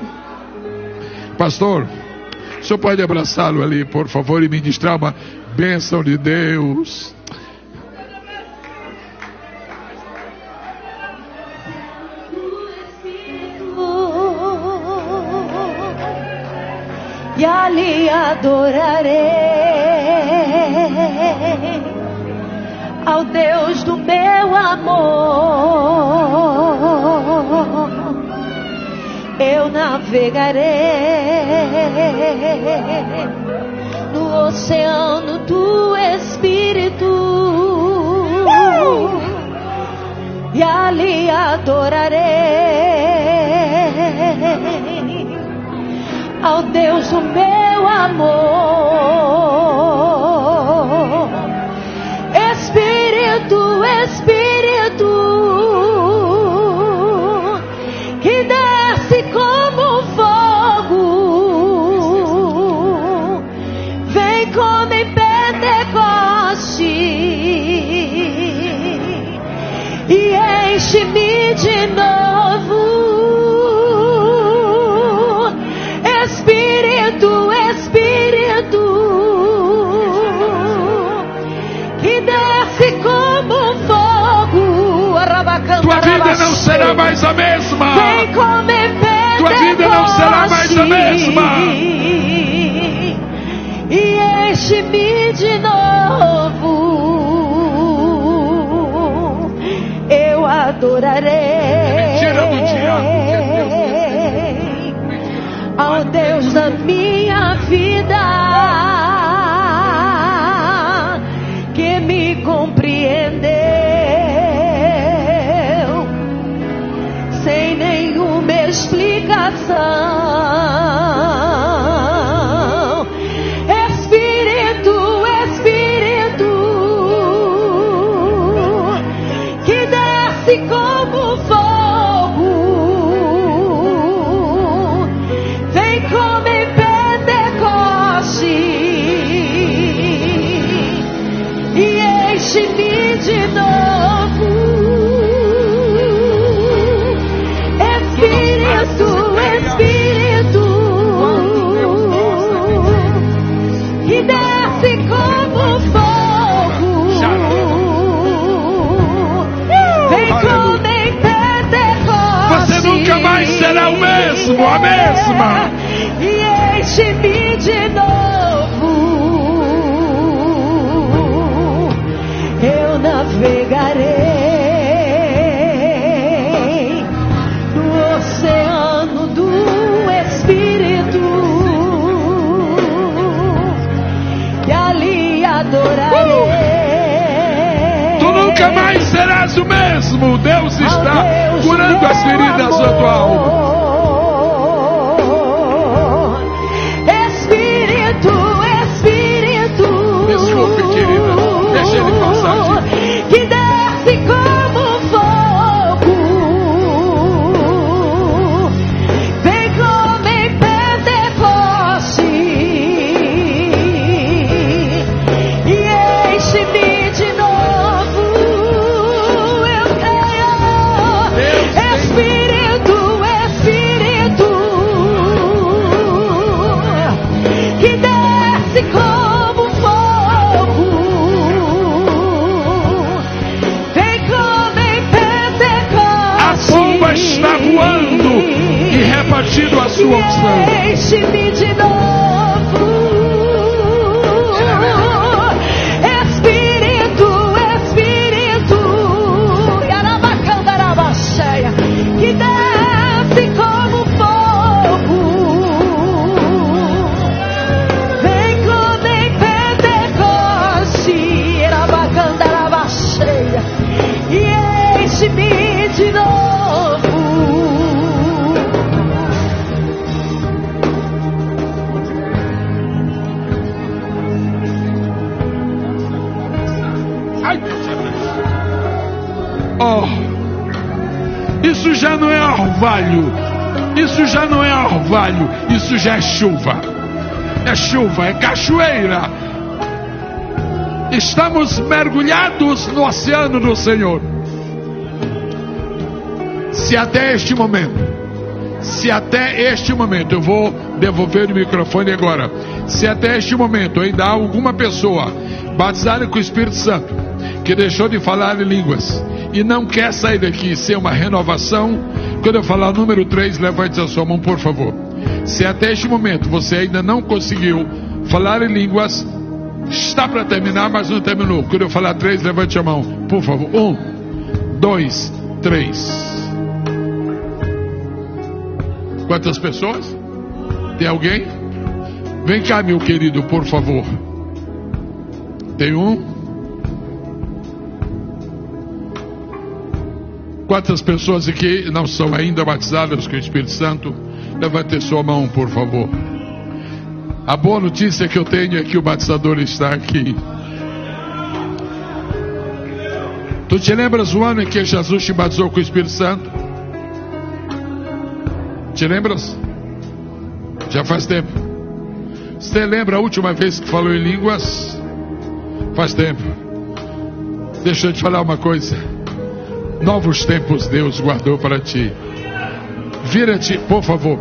[SPEAKER 3] Pastor, o senhor pode abraçá-lo ali, por favor, e ministrar uma bênção de Deus.
[SPEAKER 1] E ali adorarei ao Deus do meu amor. Eu navegarei no oceano do Espírito, e ali adorarei ao Deus do meu amor. Espírito, Espírito, que desce como fogo, vem como em Pentecoste e enche-me de novo. Espírito, Espírito, que desce como fogo.
[SPEAKER 3] Tua vida não será mais a mesma.
[SPEAKER 1] Vem como em Pentecoste.
[SPEAKER 3] Tua vida não será mais a mesma.
[SPEAKER 1] E enche-me de novo. Eu adorarei ao Deus da minha vida, que me compreendeu sem nenhuma explicação. Espírito, Espírito, que desce como fogo, vem como em Pentecoste e enche-me de novo. Espírito, Espírito, que desce como fogo, vem como em Pentecoste.
[SPEAKER 3] Você nunca mais será o mesmo, a mesma.
[SPEAKER 1] E enche-me de novo. Eu navegarei no oceano do Espírito e ali adorarei.
[SPEAKER 3] Tu nunca mais serás o mesmo. Deus está curando as feridas da tua alma.
[SPEAKER 1] Espírito, Espírito,
[SPEAKER 3] Desculpe, querida, deixa ele passar aqui.
[SPEAKER 1] que desce como fogo, vem como em Pentecoste e enche-me de novo. Eu creio. Espírito, Espírito, que desce como fogo, vem como em Pentecoste.
[SPEAKER 3] A pomba está voando e repartindo a sua unção.
[SPEAKER 1] Enche-me de novo. Espírito, Espírito, Yarabacandarabacheia, que desce como fogo, vem como em Pentecoste, Yarabacandarabacheia, e enche-me de novo.
[SPEAKER 3] Ai, oh, isso já não é orvalho. Isso já não é orvalho. Isso já é chuva. É chuva, é cachoeira. Estamos mergulhados no oceano do Senhor. Se até este momento, eu vou devolver o microfone agora. Se até este momento ainda há alguma pessoa batizada com o Espírito Santo que deixou de falar em línguas e não quer sair daqui sem uma renovação, quando eu falar o número 3, levante a sua mão, por favor. Se até este momento você ainda não conseguiu falar em línguas, está para terminar, mas não terminou. Quando eu falar 3, levante a mão, por favor. 1, 2, 3. Quantas pessoas? Tem alguém? Vem cá, meu querido, por favor. Tem um? Quantas pessoas aqui não são ainda batizadas com o Espírito Santo? Levante sua mão, por favor. A boa notícia que eu tenho é que o batizador está aqui. Tu te lembras o ano em que Jesus te batizou com o Espírito Santo? Te lembras? Já faz tempo. Você lembra a última vez que falou em línguas? Faz tempo. Deixa eu te falar uma coisa. Novos tempos Deus guardou para ti. Vira-te, por favor.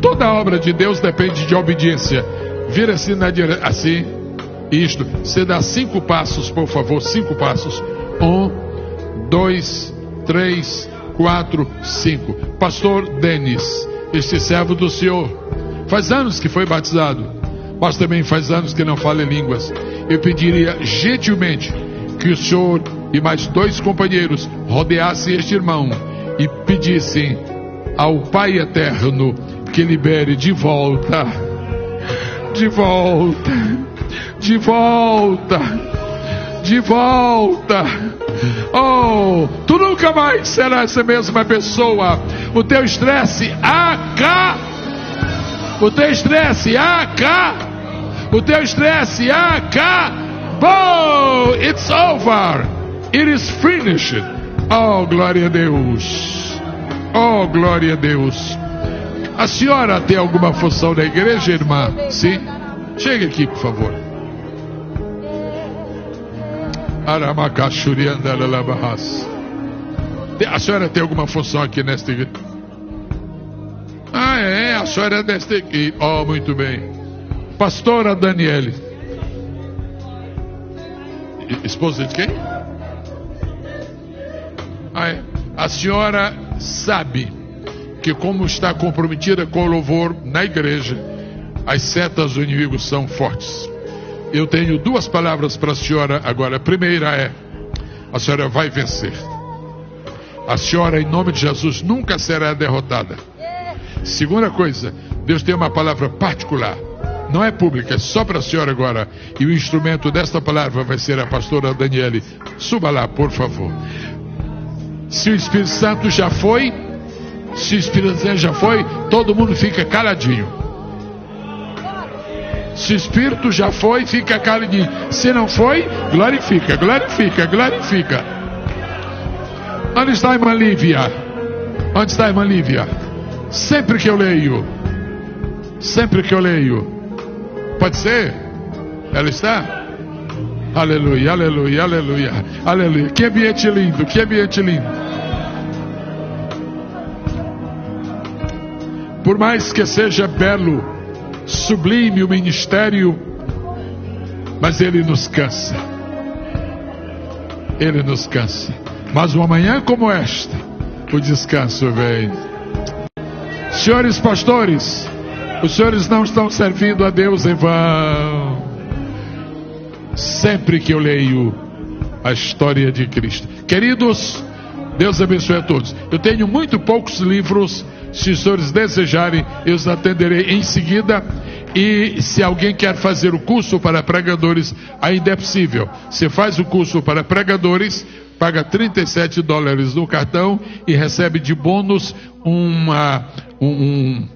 [SPEAKER 3] Toda obra de Deus depende de obediência. Vira-se na direção, assim, isto. Você dá 5 passos, por favor, 5 passos. 1, 2, 3, 4, 5. Pastor Denis, este servo do Senhor, faz anos que foi batizado, mas também faz anos que não fala em línguas. Eu pediria gentilmente que o senhor e mais 2 companheiros rodeassem este irmão e pedissem ao Pai Eterno que libere de volta, de volta, de volta, de volta. Oh, tu nunca mais serás essa mesma pessoa. O teu estresse acabou. O teu estresse acabou. O teu estresse acabou. It's over. It is finished. Oh, glória a Deus. Oh, glória a Deus. A senhora tem alguma função na igreja, irmã? Sim? Chega aqui, por favor. A senhora tem alguma função aqui nesta igreja? Ah, é? A senhora é desta igreja. Oh, muito bem. Pastora Daniele. Esposa de quem? Ah, é. A senhora sabe que, como está comprometida com o louvor na igreja, as setas do inimigo são fortes. Eu tenho 2 palavras para a senhora agora. A primeira é: a senhora vai vencer. A senhora, em nome de Jesus, nunca será derrotada. Segunda coisa, Deus tem uma palavra particular, não é pública, é só para a senhora agora. E o instrumento desta palavra vai ser a pastora Daniele. Suba lá, por favor. Se o Espírito Santo já foi, se o Espírito Santo já foi, todo mundo fica caladinho. Se o Espírito já foi, fica caladinho. Se não foi, glorifica, glorifica, glorifica. Onde está a irmã Lívia? Onde está a irmã Lívia? Sempre que eu leio, pode ser? Ela está? Aleluia, aleluia, aleluia, aleluia. Que ambiente lindo, que ambiente lindo. Por mais que seja belo, sublime o ministério, mas ele nos cansa. Ele nos cansa. Mas uma manhã como esta, o descanso vem. Senhores pastores, os senhores não estão servindo a Deus em vão. Sempre que eu leio a história de Cristo, queridos, Deus abençoe a todos. Eu tenho muito poucos livros. Se os senhores desejarem, eu os atenderei em seguida. E se alguém quer fazer o curso para pregadores, ainda é possível. Você faz o curso para pregadores, paga $37 no cartão e recebe de bônus um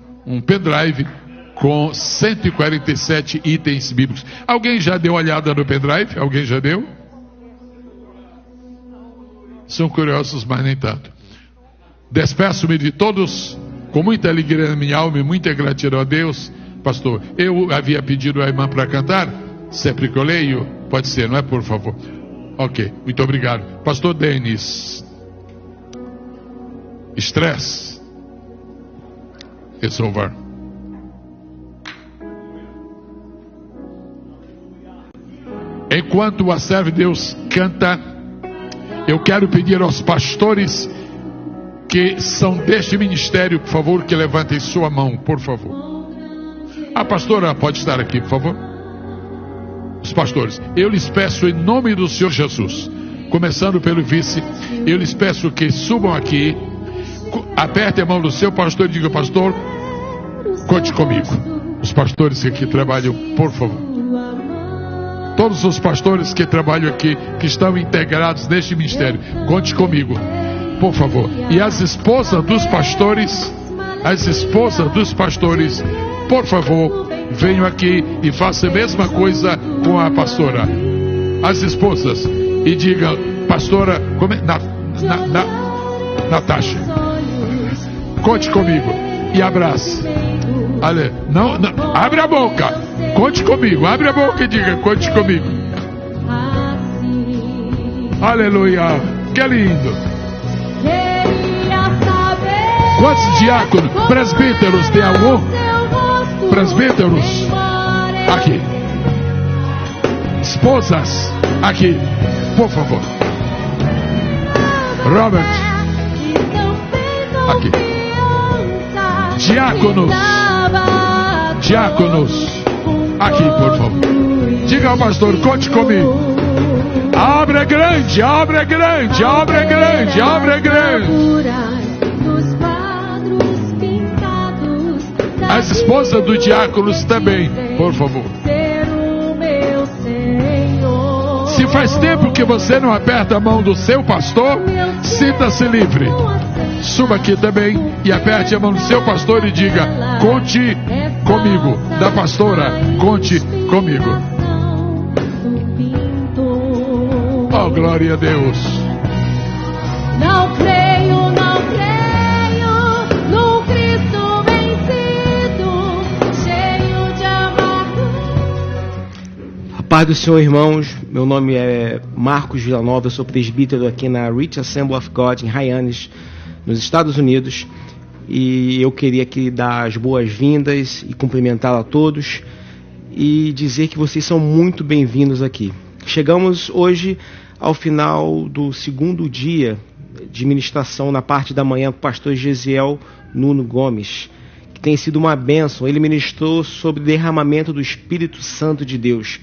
[SPEAKER 3] pendrive com 147 itens bíblicos. Alguém já deu uma olhada no pendrive? Alguém já deu? São curiosos, mas nem tanto. Despeço-me de todos com muita alegria na minha alma e muita gratidão a Deus. Pastor, eu havia pedido a irmã para cantar. Sempre que eu leio, pode ser, não é? Por favor. Ok, muito obrigado. Pastor Denis. Estresse. It's over. Enquanto a serva de Deus canta, eu quero pedir aos pastores que são deste ministério, por favor, que levantem sua mão, por favor. A pastora pode estar aqui, por favor. Os pastores, eu lhes peço em nome do Senhor Jesus, começando pelo vice, eu lhes peço que subam aqui, apertem a mão do seu pastor e digam: pastor, conte comigo. Os pastores que aqui trabalham, por favor. Todos os pastores que trabalham aqui, que estão integrados neste ministério, conte comigo, por favor. E as esposas dos pastores, por favor, venham aqui e façam a mesma coisa com a pastora. As esposas, e digam: pastora, Natasha, conte comigo, e abrace. Ale, não, abre a boca, conte comigo, abre a boca e diga: conte comigo. Aleluia, que lindo. Quantos diáconos, presbíteros, tem algum? Presbíteros, aqui. Esposas, aqui, por favor. Robert, aqui. Diáconos, aqui, por favor. Diga ao pastor: conte comigo. A obra é grande, a obra é grande, a obra é grande, a obra é grande. As esposas dos diáconos também, por favor. Se faz tempo que você não aperta a mão do seu pastor, sinta-se livre. Suba aqui também e aperte a mão do seu pastor e diga: conte comigo. Da pastora: conte comigo. Oh, glória a Deus.
[SPEAKER 6] Não creio no Cristo vencido, cheio de amargura.
[SPEAKER 5] A paz do Senhor, irmãos. Meu nome é Marcos Villanova, eu sou presbítero aqui na Rich Assembly of God em Hyannis, nos Estados Unidos. E eu queria aqui dar as boas-vindas e cumprimentar a todos e dizer que vocês são muito bem-vindos aqui. Chegamos hoje ao final do segundo dia de ministração na parte da manhã com o pastor Gesiel Nuno Gomes, que tem sido uma bênção. Ele ministrou sobre o derramamento do Espírito Santo de Deus.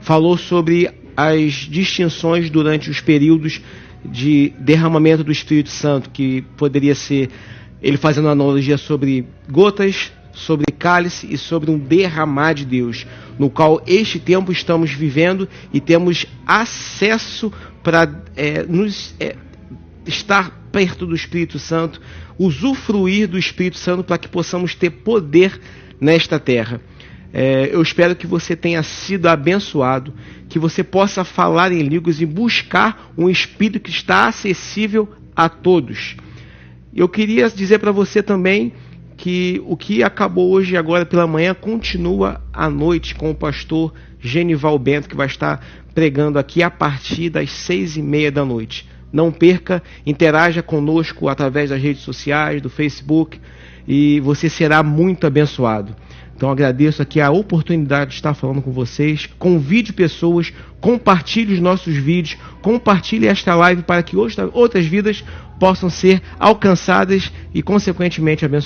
[SPEAKER 5] Falou sobre as distinções durante os períodos de derramamento do Espírito Santo, que poderia ser, ele fazendo uma analogia sobre gotas, sobre cálice e sobre um derramar de Deus, no qual este tempo estamos vivendo e temos acesso para estar perto do Espírito Santo, usufruir do Espírito Santo para que possamos ter poder nesta terra. Eu espero que você tenha sido abençoado, que você possa falar em línguas e buscar um Espírito que está acessível a todos. Eu queria dizer para você também que o que acabou hoje agora pela manhã continua à noite com o pastor Genival Bento, que vai estar pregando aqui a partir das 6:30 da noite. Não perca, interaja conosco através das redes sociais, do Facebook, e você será muito abençoado. Então agradeço aqui a oportunidade de estar falando com vocês. Convide pessoas, compartilhe os nossos vídeos, compartilhe esta live para que outras vidas possam ser alcançadas e consequentemente abençoadas.